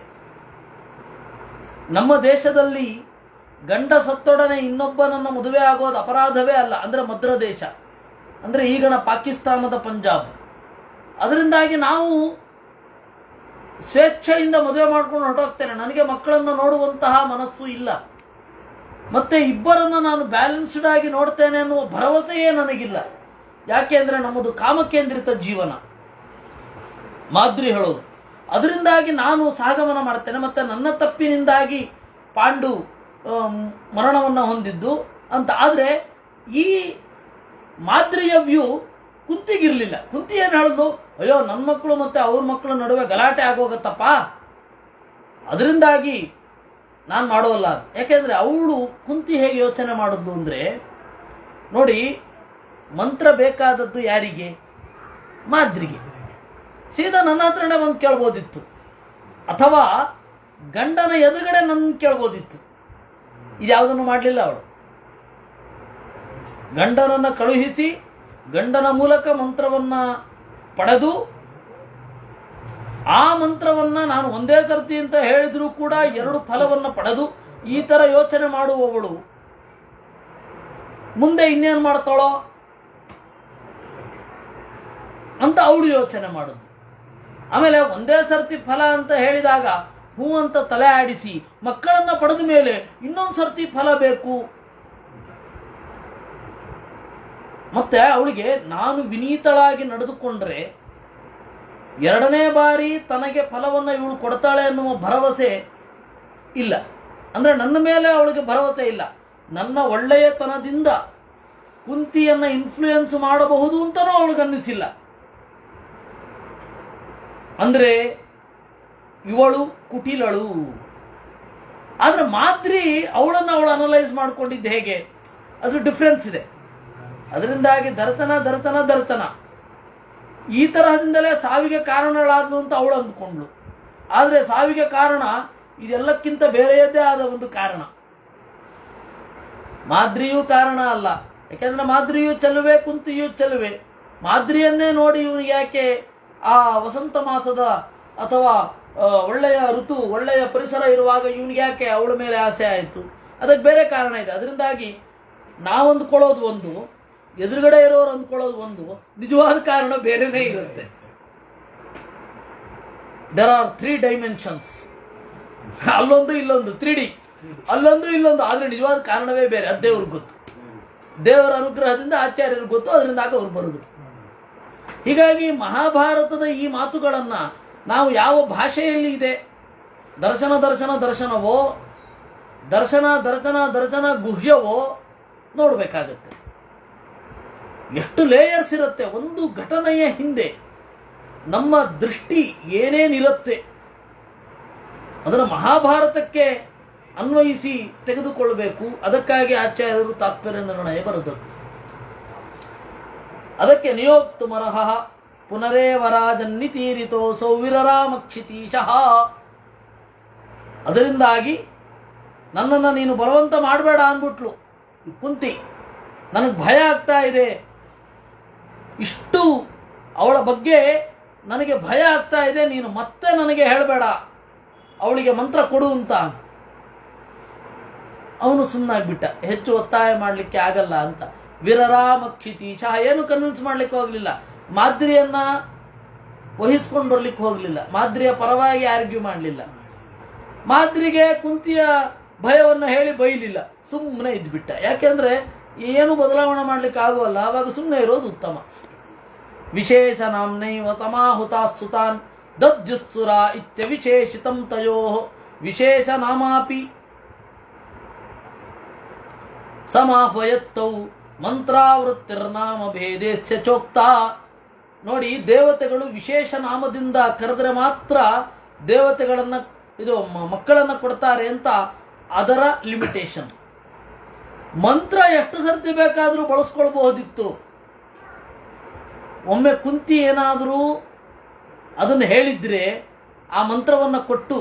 ನಮ್ಮ ದೇಶದಲ್ಲಿ ಗಂಡ ಸತ್ತೊಡನೆ ಇನ್ನೊಬ್ಬನನ್ನು ಮದುವೆ ಆಗೋದು ಅಪರಾಧವೇ ಅಲ್ಲ. ಅಂದರೆ ಮದ್ರ ದೇಶ, ಅಂದರೆ ಈಗಣ ಪಾಕಿಸ್ತಾನದ ಪಂಜಾಬ್. ಅದರಿಂದಾಗಿ ನಾವು ಸ್ವೇಚ್ಛೆಯಿಂದ ಮದುವೆ ಮಾಡ್ಕೊಂಡು ಹೊರಟೋಗ್ತೇನೆ. ನನಗೆ ಮಕ್ಕಳನ್ನು ನೋಡುವಂತಹ ಮನಸ್ಸು ಇಲ್ಲ, ಮತ್ತೆ ಇಬ್ಬರನ್ನು ನಾನು ಬ್ಯಾಲೆನ್ಸ್ಡ್ ಆಗಿ ನೋಡ್ತೇನೆ ಅನ್ನುವ ಭರವಸೆಯೇ ನನಗಿಲ್ಲ. ಯಾಕೆ ಅಂದರೆ ನಮ್ಮದು ಕಾಮಕೇಂದ್ರಿತ ಜೀವನ, ಮಾದ್ರಿ ಹೇಳೋದು. ಅದರಿಂದಾಗಿ ನಾನು ಸಹಗಮನ ಮಾಡ್ತೇನೆ. ಮತ್ತು ನನ್ನ ತಪ್ಪಿನಿಂದಾಗಿ ಪಾಂಡು ಮರಣವನ್ನು ಹೊಂದಿದ್ದು ಅಂತ. ಆದರೆ ಈ ಮಾದ್ರಿಯ ವ್ಯೂ ಕುಂತಿಗಿರಲಿಲ್ಲ. ಕುಂತಿ ಏನು ಹೇಳಿದ್ಲು, ಅಯ್ಯೋ ನನ್ನ ಮಕ್ಕಳು ಮತ್ತು ಅವ್ರ ಮಕ್ಕಳ ನಡುವೆ ಗಲಾಟೆ ಆಗೋಗತ್ತಪ್ಪ, ಅದರಿಂದಾಗಿ ನಾನು ಮಾಡೋಲ್ಲ. ಯಾಕೆಂದರೆ ಅವಳು ಕುಂತಿ ಹೇಗೆ ಯೋಚನೆ ಮಾಡಿದ್ಲು ಅಂದರೆ, ನೋಡಿ, ಮಂತ್ರ ಬೇಕಾದದ್ದು ಯಾರಿಗೆ? ಮಾದ್ರಿಗೆ. ಸೀದಾ ನನ್ನ ಹತ್ರನೇ ಬಂದು ಕೇಳ್ಬೋದಿತ್ತು, ಅಥವಾ ಗಂಡನ ಎದುರುಗಡೆ ನನ್ನ ಕೇಳ್ಬೋದಿತ್ತು. ಇದ್ಯಾವುದನ್ನು ಮಾಡಲಿಲ್ಲ ಅವಳು. ಗಂಡನನ್ನು ಕಳುಹಿಸಿ ಗಂಡನ ಮೂಲಕ ಮಂತ್ರವನ್ನು ಪಡೆದು, ಆ ಮಂತ್ರವನ್ನು ನಾನು ಒಂದೇ ಸರ್ತಿ ಅಂತ ಹೇಳಿದರೂ ಕೂಡ 2 ಫಲವನ್ನು ಪಡೆದು ಈ ಥರ ಯೋಚನೆ ಮಾಡುವವಳು ಮುಂದೆ ಇನ್ನೇನು ಮಾಡ್ತಾಳೋ ಅಂತ ಅವಳು ಯೋಚನೆ ಮಾಡೋದು. ಆಮೇಲೆ ಒಂದೇ ಸರ್ತಿ ಫಲ ಅಂತ ಹೇಳಿದಾಗ ಹೂ ಅಂತ ತಲೆ ಆಡಿಸಿ ಮಕ್ಕಳನ್ನು ಪಡೆದ ಮೇಲೆ ಇನ್ನೊಂದು ಸರ್ತಿ ಫಲ ಬೇಕು. ಮತ್ತೆ ಅವಳಿಗೆ ನಾನು ವಿನೀತಳಾಗಿ ನಡೆದುಕೊಂಡ್ರೆ 2ನೇ ಬಾರಿ ತನಗೆ ಫಲವನ್ನು ಇವಳು ಕೊಡ್ತಾಳೆ ಅನ್ನುವ ಭರವಸೆ ಇಲ್ಲ. ಅಂದರೆ ನನ್ನ ಮೇಲೆ ಅವಳಿಗೆ ಭರವಸೆ ಇಲ್ಲ. ನನ್ನ ಒಳ್ಳೆಯತನದಿಂದ ಕುಂತಿಯನ್ನು ಇನ್ಫ್ಲೂಯೆನ್ಸ್ ಮಾಡಬಹುದು ಅಂತಲೂ ಅವಳಿಗನ್ನಿಸಿಲ್ಲ. ಅಂದರೆ ಇವಳು ಕುಟಿಲಳು. ಆದರೆ ಮಾದ್ರಿ ಅವಳು ಅನಲೈಸ್ ಮಾಡಿಕೊಂಡಿದ್ದು ಹೇಗೆ, ಅದು ಡಿಫ್ರೆನ್ಸ್ ಇದೆ. ಅದರಿಂದಾಗಿ ದರ್ಶನ ಈ ತರಹದಿಂದಲೇ ಸಾವಿಗೆ ಕಾರಣಗಳಾದವು ಅಂತ ಅವಳು ಅಂದ್ಕೊಂಡ್ಳು. ಆದರೆ ಸಾವಿಗೆ ಕಾರಣ ಇದೆಲ್ಲಕ್ಕಿಂತ ಬೇರೆಯದ್ದೇ ಆದ ಒಂದು ಕಾರಣ. ಮಾದ್ರಿಯೂ ಕಾರಣ ಅಲ್ಲ. ಯಾಕೆಂದರೆ ಮಾದ್ರಿಯೂ ಚೆಲುವೆ, ಕುಂತಿಯೂ ಚೆಲುವೆ. ಮಾದ್ರಿಯನ್ನೇ ನೋಡಿ ಇವನಿಗೆ ಯಾಕೆ ಆ ವಸಂತ ಮಾಸದ ಅಥವಾ ಒಳ್ಳೆಯ ಋತು, ಒಳ್ಳೆಯ ಪರಿಸರ ಇರುವಾಗ ಇವನಿಗೆ ಯಾಕೆ ಅವಳ ಮೇಲೆ ಆಸೆ ಆಯಿತು? ಅದಕ್ಕೆ ಬೇರೆ ಕಾರಣ ಇದೆ. ಅದರಿಂದಾಗಿ ನಾವು ಅಂದ್ಕೊಳ್ಳೋದು ಒಂದು, ಎದುರುಗಡೆ ಇರೋರು ಅಂದ್ಕೊಳ್ಳೋದು ಒಂದು, ನಿಜವಾದ ಕಾರಣ ಬೇರೆನೇ ಇರುತ್ತೆ. There are 3 dimensions. ಅಲ್ಲೊಂದು ಇಲ್ಲೊಂದು 3D, ಅಲ್ಲೊಂದು ಇಲ್ಲೊಂದು. ಆದರೆ ನಿಜವಾದ ಕಾರಣವೇ ಬೇರೆ. ಅದು ದೇವ್ರಿಗೆ ಗೊತ್ತು. ದೇವರ ಅನುಗ್ರಹದಿಂದ ಆಚಾರ್ಯರಿಗೆ ಗೊತ್ತು. ಅದರಿಂದಾಗ ಅವ್ರು ಬರೋದು. ಹೀಗಾಗಿ ಮಹಾಭಾರತದ ಈ ಮಾತುಗಳನ್ನು ನಾವು ಯಾವ ಭಾಷೆಯಲ್ಲಿ ಇದೆ, ದರ್ಶನವೋ, ದರ್ಶನ ಗುಹ್ಯವೋ ನೋಡಬೇಕಾಗತ್ತೆ. ಎಷ್ಟು ಲೇಯರ್ಸ್ ಇರುತ್ತೆ ಒಂದು ಘಟನೆಯ ಹಿಂದೆ. ನಮ್ಮ ದೃಷ್ಟಿ ಏನೇನಿರುತ್ತೆ ಅದನ್ನು ಮಹಾಭಾರತಕ್ಕೆ ಅನ್ವಯಿಸಿ ತೆಗೆದುಕೊಳ್ಳಬೇಕು. ಅದಕ್ಕಾಗಿ ಆಚಾರ್ಯರು ತಾತ್ಪರ್ಯ ನಿರ್ಣಯ ಬರೆದದ್ದು. ಅದಕ್ಕೆ ನಿಯೋಕ್ತುಮರ್ಹಃ ಪುನರೇವ ರಾಜನ್ನಿತೀರಿತೋ ಸೌವಿರರಾಮಕ್ಷಿತೀಶಃ. ಅದರಿಂದಾಗಿ ನನ್ನನ್ನು ನೀನು ಬಲವಂತ ಮಾಡಬೇಡ ಅಂದ್ಬಿಟ್ಲು ಕುಂತಿ. ನನಗೆ ಭಯ ಆಗ್ತಾ ಇದೆ, ಇಷ್ಟು ಅವಳ ಬಗ್ಗೆ ನನಗೆ ಭಯ ಆಗ್ತಾ ಇದೆ, ನೀನು ಮತ್ತೆ ನನಗೆ ಹೇಳಬೇಡ, ಅವಳಿಗೆ ಮಂತ್ರ ಕೊಡು ಅಂತ. ಅವನು ಸುಮ್ಮನಾಗ್ಬಿಟ್ಟ. ಹೆಚ್ಚು ಒತ್ತಾಯ ಮಾಡಲಿಕ್ಕೆ ಆಗಲ್ಲ ಅಂತ. ವಿರರಾಮಕ್ಷಿತೀಶಃ ಏನು ಕನ್ವಿನ್ಸ್ ಮಾಡಲಿಕ್ಕೆ ಹೋಗಲಿಲ್ಲ. ಮಾದ್ರಿಯನ್ನ ವಹಿಸ್ಕೊಂಡು ಬರ್ಲಿಕ್ಕೆ ಹೋಗಲಿಲ್ಲ. ಮಾದ್ರಿಯ ಪರವಾಗಿ ಆರ್ಗ್ಯೂ ಮಾಡಲಿಲ್ಲ. ಮಾದ್ರಿಗೆ ಕುಂತಿಯ ಭಯವನ್ನು ಹೇಳಿ ಬೈಲಿಲ್ಲ, ಸುಮ್ಮನೆ ಇದ್ಬಿಟ್ಟ. ಯಾಕೆಂದ್ರೆ ಏನು ಬದಲಾವಣೆ ಮಾಡ್ಲಿಕ್ಕೆ ಆಗುವಲ್ಲ, ಆವಾಗ ಸುಮ್ಮನೆ ಇರೋದು ಉತ್ತಮ. ವಿಶೇಷ ನಾಮ್ನೈವ ಸಮಾಹುತಾಸ್ತುತಾನ್ ದದ್ಯುಸ್ತುರ ಇತ್ಯವಿಶೇಷಿತಂ ತಯೋ ವಿಶೇಷ ನಾಮಾಪಿ ಸಮಾಹ್ವಯತ್ತೌ ಮಂತ್ರಾವೃತ್ತಿರ್ನಾಮ ಭೇದೇಸ್ಯ ಚೋಕ್ತ. ನೋಡಿ, ದೇವತೆಗಳು ವಿಶೇಷ ನಾಮದಿಂದ ಕರೆದ್ರೆ ಮಾತ್ರ ದೇವತೆಗಳನ್ನ ಮಕ್ಕಳನ್ನ ಕೊಡ್ತಾರೆ ಅಂತ ಅದರ ಲಿಮಿಟೇಷನ್. ಮಂತ್ರ ಎಷ್ಟು ಸರ್ತಿ ಬೇಕಾದರೂ ಬಳಸ್ಕೊಳ್ಬಹುದಿತ್ತು. ಒಮ್ಮೆ ಕುಂತಿ ಏನಾದರೂ ಅದನ್ನು ಹೇಳಿದ್ರೆ ಆ ಮಂತ್ರವನ್ನು ಕೊಟ್ಟು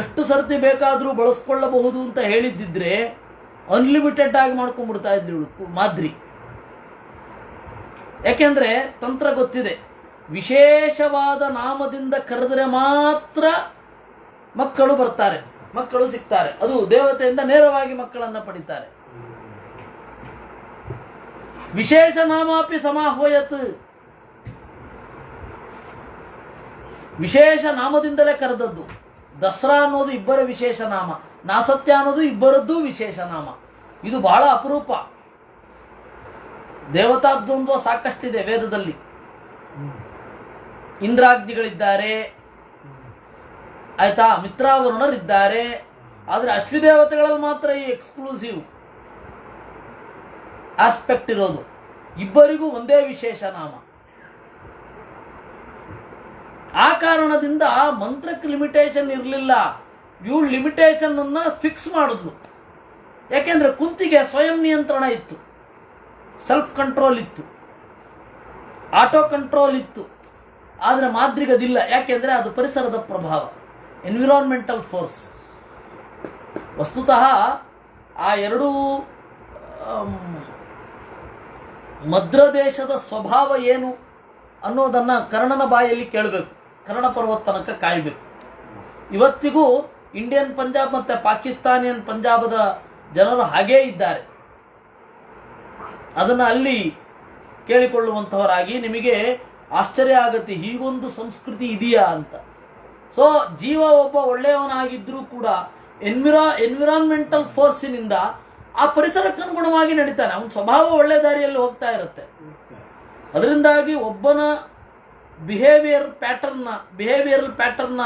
ಎಷ್ಟು ಸರ್ತಿ ಬೇಕಾದರೂ ಬಳಸ್ಕೊಳ್ಳಬಹುದು ಅಂತ ಹೇಳಿದ್ದಿದ್ರೆ ಅನ್ಲಿಮಿಟೆಡ್ ಆಗಿ ಮಾಡ್ಕೊಂಡ್ಬಿಡ್ತಾ ಇದ್ಳು ಮಾದ್ರಿ. ಯಾಕೆಂದ್ರೆ ತಂತ್ರ ಗೊತ್ತಿದೆ, ವಿಶೇಷವಾದ ನಾಮದಿಂದ ಕರೆದರೆ ಮಾತ್ರ ಮಕ್ಕಳು ಬರ್ತಾರೆ, ಮಕ್ಕಳು ಸಿಗ್ತಾರೆ. ಅದು ದೇವತೆಯಿಂದ ನೇರವಾಗಿ ಮಕ್ಕಳನ್ನ ಪಡಿತಾರೆ. ವಿಶೇಷ ನಾಮಾಪಿ ಸಮಾಹ್ವಯತ್, ವಿಶೇಷ ನಾಮದಿಂದಲೇ ಕರೆದದ್ದು. ದಸರಾ ಅನ್ನೋದು ಇಬ್ಬರ ವಿಶೇಷ ನಾಮ, ನಾಸತ್ಯ ಅನ್ನೋದು ಇಬ್ಬರದ್ದು ವಿಶೇಷ ನಾಮ. ಇದು ಬಹಳ ಅಪರೂಪ. ದೇವತಾ ದ್ವಂದ್ವ ಸಾಕಷ್ಟಿದೆ ವೇದದಲ್ಲಿ. ಇಂದ್ರಾಗ್ನಿಗಳಿದ್ದಾರೆ, ಆಯ್ತಾ, ಮಿತ್ರಾವರುಣರಿದ್ದಾರೆ. ಆದರೆ ಅಶ್ವಿದೇವತೆಗಳಲ್ಲಿ ಮಾತ್ರ ಈ ಎಕ್ಸ್ಕ್ಲೂಸಿವ್ ಆಸ್ಪೆಕ್ಟ್ ಇರೋದು. ಇಬ್ಬರಿಗೂ ಒಂದೇ ವಿಶೇಷ ನಾಮ. ಆ ಕಾರಣದಿಂದ ಮಂತ್ರಕ್ಕೆ ಲಿಮಿಟೇಷನ್ ಇರಲಿಲ್ಲ. ಇವು ಲಿಮಿಟೇಷನ್ ಅನ್ನ ಫಿಕ್ಸ್ ಮಾಡಿದ್ಲು. ಯಾಕೆಂದ್ರೆ ಕುಂತಿಗೆ ಸ್ವಯಂ ನಿಯಂತ್ರಣ ಇತ್ತು, ಸೆಲ್ಫ್ ಕಂಟ್ರೋಲ್ ಇತ್ತು, ಆಟೋ ಕಂಟ್ರೋಲ್ ಇತ್ತು. ಆದರೆ ಮಾದ್ರಿಗದಿಲ್ಲ. ಯಾಕೆಂದ್ರೆ ಅದು ಪರಿಸರದ ಪ್ರಭಾವ, ಎನ್ವಿರಾನ್ಮೆಂಟಲ್ ಫೋರ್ಸ್. ವಸ್ತುತಃ ಆ ಎರಡೂ ಮದ್ರದೇಶದ ಸ್ವಭಾವ ಏನು ಅನ್ನೋದನ್ನ ಕರ್ಣನ ಬಾಯಲ್ಲಿ ಕೇಳಬೇಕು. ಕರ್ಣ ಪರ್ವತ ತನಕ ಕಾಯಬೇಕು. ಇವತ್ತಿಗೂ ಇಂಡಿಯನ್ ಪಂಜಾಬ್ ಮತ್ತೆ ಪಾಕಿಸ್ತಾನಿಯನ್ ಪಂಜಾಬದ ಜನರು ಹಾಗೇ ಇದ್ದಾರೆ. ಅದನ್ನು ಅಲ್ಲಿ ಕೇಳಿಕೊಳ್ಳುವಂಥವರಾಗಿ ನಿಮಗೆ ಆಶ್ಚರ್ಯ ಆಗುತ್ತೆ, ಹೀಗೊಂದು ಸಂಸ್ಕೃತಿ ಇದೆಯಾ ಅಂತ. ಸೊ ಜೀವ ಒಬ್ಬ ಒಳ್ಳೆಯವನಾಗಿದ್ರೂ ಕೂಡ ಎನ್ವಿರಾನ್ಮೆಂಟಲ್ ಫೋರ್ಸಿನಿಂದ ಆ ಪರಿಸರಕ್ಕೆ ಅನುಗುಣವಾಗಿ ನಡೀತಾನೆ. ಅವನ ಸ್ವಭಾವ ಒಳ್ಳೆ ದಾರಿಯಲ್ಲಿ ಹೋಗ್ತಾ ಇರುತ್ತೆ. ಅದರಿಂದಾಗಿ ಒಬ್ಬನ ಬಿಹೇವಿಯರಲ್ ಪ್ಯಾಟರ್ನ್ನ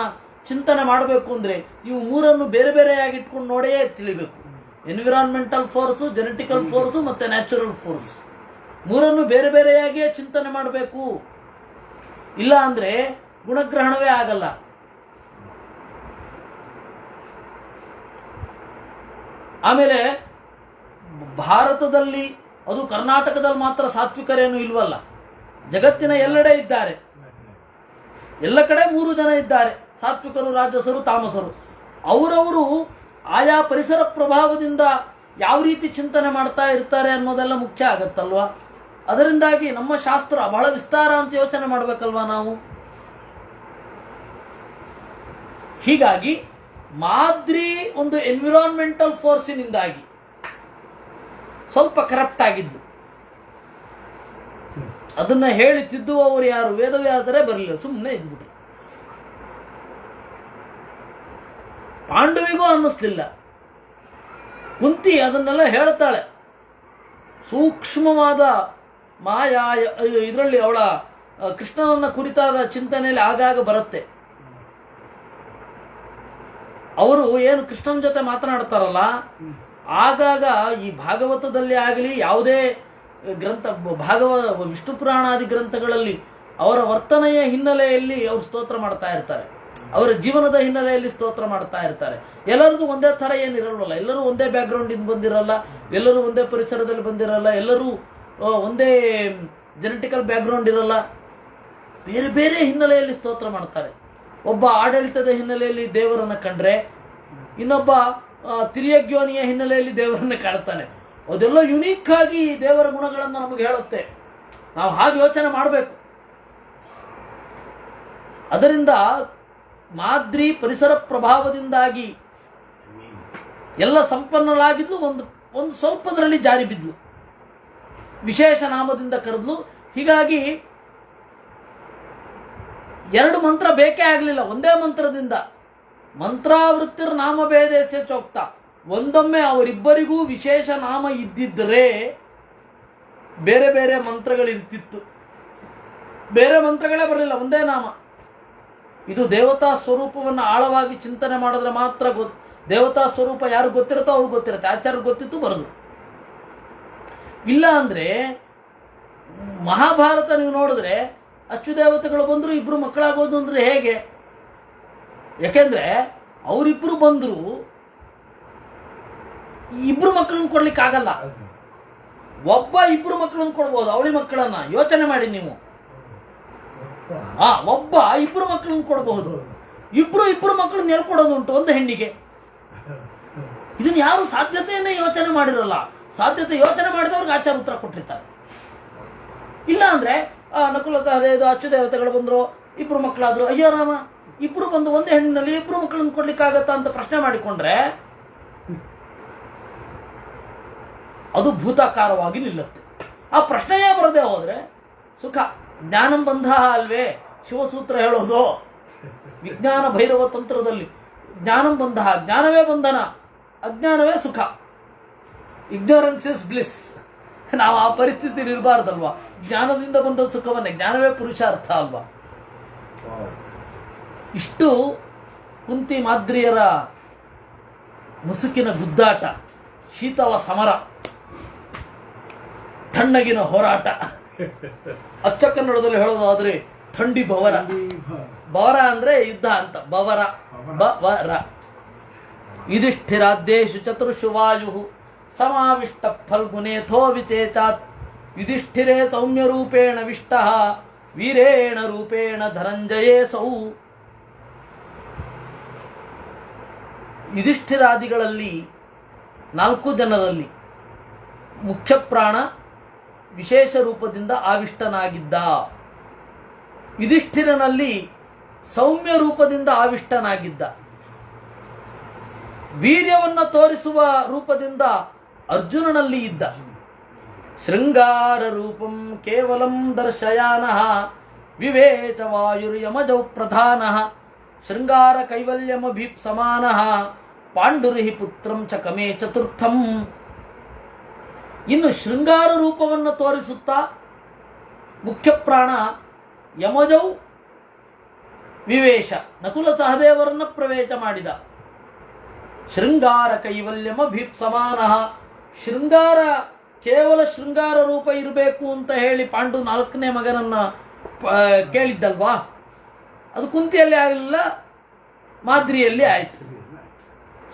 ಚಿಂತನೆ ಮಾಡಬೇಕು ಅಂದರೆ ಇವು ಮೂರನ್ನು ಬೇರೆ ಬೇರೆಯಾಗಿ ಇಟ್ಕೊಂಡು ನೋಡೇ ತಿಳಿಬೇಕು. ಎನ್ವಿರಾನ್ಮೆಂಟಲ್ ಫೋರ್ಸು, ಜೆನೆಟಿಕಲ್ ಫೋರ್ಸು ಮತ್ತು ನ್ಯಾಚುರಲ್ ಫೋರ್ಸ್, ಮೂರನ್ನು ಬೇರೆ ಬೇರೆಯಾಗಿಯೇ ಚಿಂತನೆ ಮಾಡಬೇಕು. ಇಲ್ಲ ಅಂದರೆ ಗುಣಗ್ರಹಣವೇ ಆಗಲ್ಲ. ಆಮೇಲೆ ಭಾರತದಲ್ಲಿ, ಅದು ಕರ್ನಾಟಕದಲ್ಲಿ ಮಾತ್ರ ಸಾತ್ವಿಕರೇನು ಇಲ್ವಲ್ಲ, ಜಗತ್ತಿನ ಎಲ್ಲೆಡೆ ಇದ್ದಾರೆ. ಎಲ್ಲ ಕಡೆ 3 ಜನ ಇದ್ದಾರೆ, ಸಾತ್ವಿಕರು, ರಾಜಸರು, ತಾಮಸರು. ಅವರವರು ಆಯಾ ಪರಿಸರ ಪ್ರಭಾವದಿಂದ ಯಾವ ರೀತಿ ಚಿಂತನೆ ಮಾಡ್ತಾ ಇರ್ತಾರೆ ಅನ್ನೋದೆಲ್ಲ ಮುಖ್ಯ ಆಗತ್ತಲ್ವಾ. ಅದರಿಂದಾಗಿ ನಮ್ಮ ಶಾಸ್ತ್ರ ಬಹಳ ವಿಸ್ತಾರ ಅಂತ ಯೋಚನೆ ಮಾಡಬೇಕಲ್ವಾ ನಾವು. ಹೀಗಾಗಿ ಮಾದ್ರಿ ಒಂದು ಎನ್ವಿರಾನ್ಮೆಂಟಲ್ ಫೋರ್ಸಿನಿಂದಾಗಿ ಸ್ವಲ್ಪ ಕರಪ್ಟ್ ಆಗಿದ್ದು. ಅದನ್ನ ಹೇಳಿ ತಿದ್ದುವವರು ಯಾರು? ವೇದವ್ಯಾಸರೇ ಬರಲಿಲ್ಲ, ಸುಮ್ಮನೆ ಇದ್ಬಿಟ್ರು. ಪಾಂಡವಿಗೂ ಅನ್ನಿಸ್ಲಿಲ್ಲ. ಕುಂತಿ ಅದನ್ನೆಲ್ಲ ಹೇಳ್ತಾಳೆ. ಸೂಕ್ಷ್ಮವಾದ ಮಾಯಾ ಇದರಲ್ಲಿ ಅವಳ ಕೃಷ್ಣನನ್ನ ಕುರಿತಾದ ಚಿಂತನೆಯಲ್ಲಿ ಆಗಾಗ ಬರುತ್ತೆ. ಅವರು ಏನು ಕೃಷ್ಣನ ಜೊತೆ ಮಾತನಾಡ್ತಾರಲ್ಲ, ಆಗಾಗ ಈ ಭಾಗವತದಲ್ಲಿ ಆಗಲಿ, ಯಾವುದೇ ಗ್ರಂಥ, ವಿಷ್ಣು ಪುರಾಣಾದಿ ಗ್ರಂಥಗಳಲ್ಲಿ ಅವರ ವರ್ತನೆಯ ಹಿನ್ನೆಲೆಯಲ್ಲಿ ಅವರು ಸ್ತೋತ್ರ ಮಾಡ್ತಾ ಇರ್ತಾರೆ. ಅವರ ಜೀವನದ ಹಿನ್ನೆಲೆಯಲ್ಲಿ ಸ್ತೋತ್ರ ಮಾಡ್ತಾ ಇರ್ತಾರೆ. ಎಲ್ಲರದು ಒಂದೇ ಥರ ಏನಿರಲ್ವಲ್ಲ, ಎಲ್ಲರೂ ಒಂದೇ ಬ್ಯಾಕ್ಗ್ರೌಂಡಿಂದ ಬಂದಿರಲ್ಲ, ಎಲ್ಲರೂ ಒಂದೇ ಪರಿಸರದಲ್ಲಿ ಬಂದಿರಲ್ಲ, ಎಲ್ಲರೂ ಒಂದೇ ಜೆನೆಟಿಕಲ್ ಬ್ಯಾಕ್ಗ್ರೌಂಡ್ ಇರಲ್ಲ. ಬೇರೆ ಬೇರೆ ಹಿನ್ನೆಲೆಯಲ್ಲಿ ಸ್ತೋತ್ರ ಮಾಡ್ತಾರೆ. ಒಬ್ಬ ಆಡಳಿತದ ಹಿನ್ನೆಲೆಯಲ್ಲಿ ದೇವರನ್ನು ಕಂಡ್ರೆ, ಇನ್ನೊಬ್ಬ ತಿರ್ಯಗ್ಯೋನಿಯ ಹಿನ್ನೆಲೆಯಲ್ಲಿ ದೇವರನ್ನು ಕಾಡ್ತಾನೆ. ಅದೆಲ್ಲ ಯುನೀಕ್ ಆಗಿ ದೇವರ ಗುಣಗಳನ್ನು ನಮಗೆ ಹೇಳುತ್ತೆ. ನಾವು ಹಾಗೆ ಯೋಚನೆ ಮಾಡಬೇಕು. ಅದರಿಂದ ಮಾದ್ರಿ ಪರಿಸರ ಪ್ರಭಾವದಿಂದಾಗಿ ಎಲ್ಲ ಸಂಪನ್ನಳಾಗಿದ್ಲು. ಒಂದು ಸ್ವಲ್ಪದರಲ್ಲಿ ಜಾರಿ ಬಿದ್ಲು, ವಿಶೇಷ ನಾಮದಿಂದ ಕರೆದ್ಲು. ಹೀಗಾಗಿ 2 ಮಂತ್ರ ಬೇಕೇ ಆಗಲಿಲ್ಲ, ಒಂದೇ ಮಂತ್ರದಿಂದ. ಮಂತ್ರಾವೃತ್ತಿರ್ ನಾಮಭೇದೇಸ್ಯ ಚೋಕ್ತ, ಒಂದೊಮ್ಮೆ ಅವರಿಬ್ಬರಿಗೂ ವಿಶೇಷ ನಾಮ ಇದ್ದಿದ್ದರೆ ಬೇರೆ ಬೇರೆ ಮಂತ್ರಗಳಿರ್ತಿತ್ತು. ಬೇರೆ ಮಂತ್ರಗಳೇ ಬರಲಿಲ್ಲ, ಒಂದೇ ನಾಮ. ಇದು ದೇವತಾ ಸ್ವರೂಪವನ್ನು ಆಳವಾಗಿ ಚಿಂತನೆ ಮಾಡಿದ್ರೆ ಮಾತ್ರ ದೇವತಾ ಸ್ವರೂಪ ಯಾರು ಗೊತ್ತಿರುತ್ತೋ ಅವ್ರಿಗೆ ಗೊತ್ತಿರುತ್ತೆ. ಆಚಾರ್ಯರಿಗೆ ಗೊತ್ತಿತ್ತು ಬರೋದು. ಇಲ್ಲ ಅಂದರೆ ಮಹಾಭಾರತ ನೀವು ನೋಡಿದ್ರೆ ಅಶ್ವದೇವತೆಗಳು ಬಂದರು, ಇಬ್ಬರು ಮಕ್ಕಳಾಗೋದು ಅಂದರೆ ಹೇಗೆ? ಯಾಕೆಂದರೆ ಅವರಿಬ್ಬರು ಬಂದರು, ಇಬ್ಬರು ಮಕ್ಕಳನ್ನು ಕೊಡ್ಲಿಕ್ಕೆ ಆಗಲ್ಲ. ಒಬ್ಬ ಇಬ್ಬರು ಮಕ್ಕಳನ್ನು ಕೊಡ್ಬೋದು, ಅವಳಿ ಮಕ್ಕಳನ್ನ. ಯೋಚನೆ ಮಾಡಿ ನೀವು. ಒಬ್ಬ ಇಬ್ಬರು ಮಕ್ಕಳನ್ನು ಕೊಡಬಹುದು, ಇಬ್ಬರು ಮಕ್ಕಳನ್ನ ಎಲ್ಲಿ ಕೊಡೋದುಂಟು ಒಂದು ಹೆಣ್ಣಿಗೆ? ಇದನ್ನ ಯಾರು ಸಾಧ್ಯತೆಯನ್ನೇ ಯೋಚನೆ ಮಾಡಿರಲ್ಲ. ಸಾಧ್ಯತೆ ಯೋಚನೆ ಮಾಡಿದವ್ರಿಗೆ ಆಚಾರ ಉತ್ತರ ಕೊಟ್ಟಿರ್ತಾರೆ. ಇಲ್ಲ ಅಂದ್ರೆ ನಕುಲ ಸಹದೇವ ಅಚ್ಚುದೇವತೆಗಳು ಬಂದ್ರು, ಇಬ್ರು ಮಕ್ಕಳಾದ್ರು, ಅಯ್ಯೋ ರಾಮ, ಇಬ್ರು ಬಂದು ಒಂದೇ ಹೆಣ್ಣಿನಲ್ಲಿ ಇಬ್ರು ಮಕ್ಕಳನ್ನು ಕೊಡ್ಲಿಕ್ಕಾಗತ್ತಾ ಅಂತ ಪ್ರಶ್ನೆ ಮಾಡಿಕೊಂಡ್ರೆ ಅದು ಭೂತಾಕಾರವಾಗಿ ನಿಲ್ಲುತ್ತೆ. ಆ ಪ್ರಶ್ನೆಯೇ ಬರದೆ ಹೋದ್ರೆ ಸುಖ. ಜ್ಞಾನಂ ಬಂಧ ಅಲ್ವೇ ಶಿವಸೂತ್ರ ಹೇಳೋದು. ವಿಜ್ಞಾನ ಭೈರವ ತಂತ್ರದಲ್ಲಿ ಜ್ಞಾನಂ ಬಂಧ, ಜ್ಞಾನವೇ ಬಂಧನ, ಅಜ್ಞಾನವೇ ಸುಖ. Ignorance is bliss. ನಾವು ಆ ಪರಿಸ್ಥಿತಿ ಇರಬಾರ್ದಲ್ವಾ? ಜ್ಞಾನದಿಂದ ಬಂದ ಸುಖವನ್ನೇ, ಜ್ಞಾನವೇ ಪುರುಷಾರ್ಥ ಅಲ್ವಾ? ಇಷ್ಟು ಕುಂತಿ ಮಾದ್ರಿಯರ ಮುಸುಕಿನ ಗುದ್ದಾಟ, ಶೀತಲ ಸಮರ, ತಣ್ಣಗಿನ ಹೋರಾಟ. ಅಚ್ಚ ಕನ್ನಡದಲ್ಲಿ ಹೇಳೋದಾದ್ರೆ ಥಂಡಿ ಬವರ. ಬವರ ಅಂದ್ರೆ ಯುದ್ಧ ಅಂತ, ಬವರ ಬವರ. ಯುಧಿಷ್ಠಿರಾದ್ದೇಶು ಚತುರ್ಷು ವಾಯು ಸಮಾವಿಷ್ಟ ಫಲ್ಗುನೇಥೋ ವಿಚೇತಾತ್ ಯುಧಿಷ್ಠಿರೇ ಸೌಮ್ಯ ರೂಪೇಣ ವಿಷ್ಟ ವೀರೇಣ ರೂಪೇಣ ಧನಂಜಯೇ ಸೌ. ಯುಧಿಷ್ಠಿರಾದಿಗಳಲ್ಲಿ 4 ಜನರಲ್ಲಿ ಮುಖ್ಯ ಪ್ರಾಣ ವಿಶೇಷ ರೂಪದಿಂದ ಆವಿಷ್ಟನಾಗಿದ್ದ. ಯುಧಿಷ್ಠಿರನಲ್ಲಿ ಸೌಮ್ಯ ರೂಪದಿಂದ ಆವಿಷ್ಟನಾಗಿದ್ದ. ವೀರ್ಯವನ್ನು ತೋರಿಸುವ ರೂಪದಿಂದ ಅರ್ಜುನನಲ್ಲಿ ಇದ್ದ. ಶೃಂಗಾರ ರೂಪಂ ಕೇವಲಂ ದರ್ಶಯಾನಃ ವಿವೇಚ ವಾಯುರ್ಯಮಜೌ ಪ್ರಧಾನಃ ಶೃಂಗಾರ ಕೈವಲ್ಯಮಭೀಪ್ಸಮಾನಃ ಪಾಂಡುರ್ಹಿ ಪುತ್ರಂ ಚಕಮೇ ಚತುರ್ಥಂ. ಇನ್ನು ಶೃಂಗಾರ ರೂಪವನ್ನು ತೋರಿಸುತ್ತಾ ಮುಖ್ಯ ಪ್ರಾಣ ಯಮಜೌ ವಿವೇಶ ನಕುಲ ಸಹದೇವರನ್ನು ಪ್ರವೇಶ ಮಾಡಿದ. ಶೃಂಗಾರ ಕೈವಲ್ಯಮಭೀಪ್ಸಮಾನಃ, ಶೃಂಗಾರ ಕೇವಲ ಶೃಂಗಾರ ರೂಪ ಇರಬೇಕು ಅಂತ ಹೇಳಿ ಪಾಂಡು 4ನೇ ಮಗನನ್ನ ಕೇಳಿದ್ದಲ್ವಾ? ಅದು ಕುಂತಿಯಲ್ಲಿ ಆಗಲಿಲ್ಲ, ಮಾದ್ರಿಯಲ್ಲಿ ಆಯಿತು.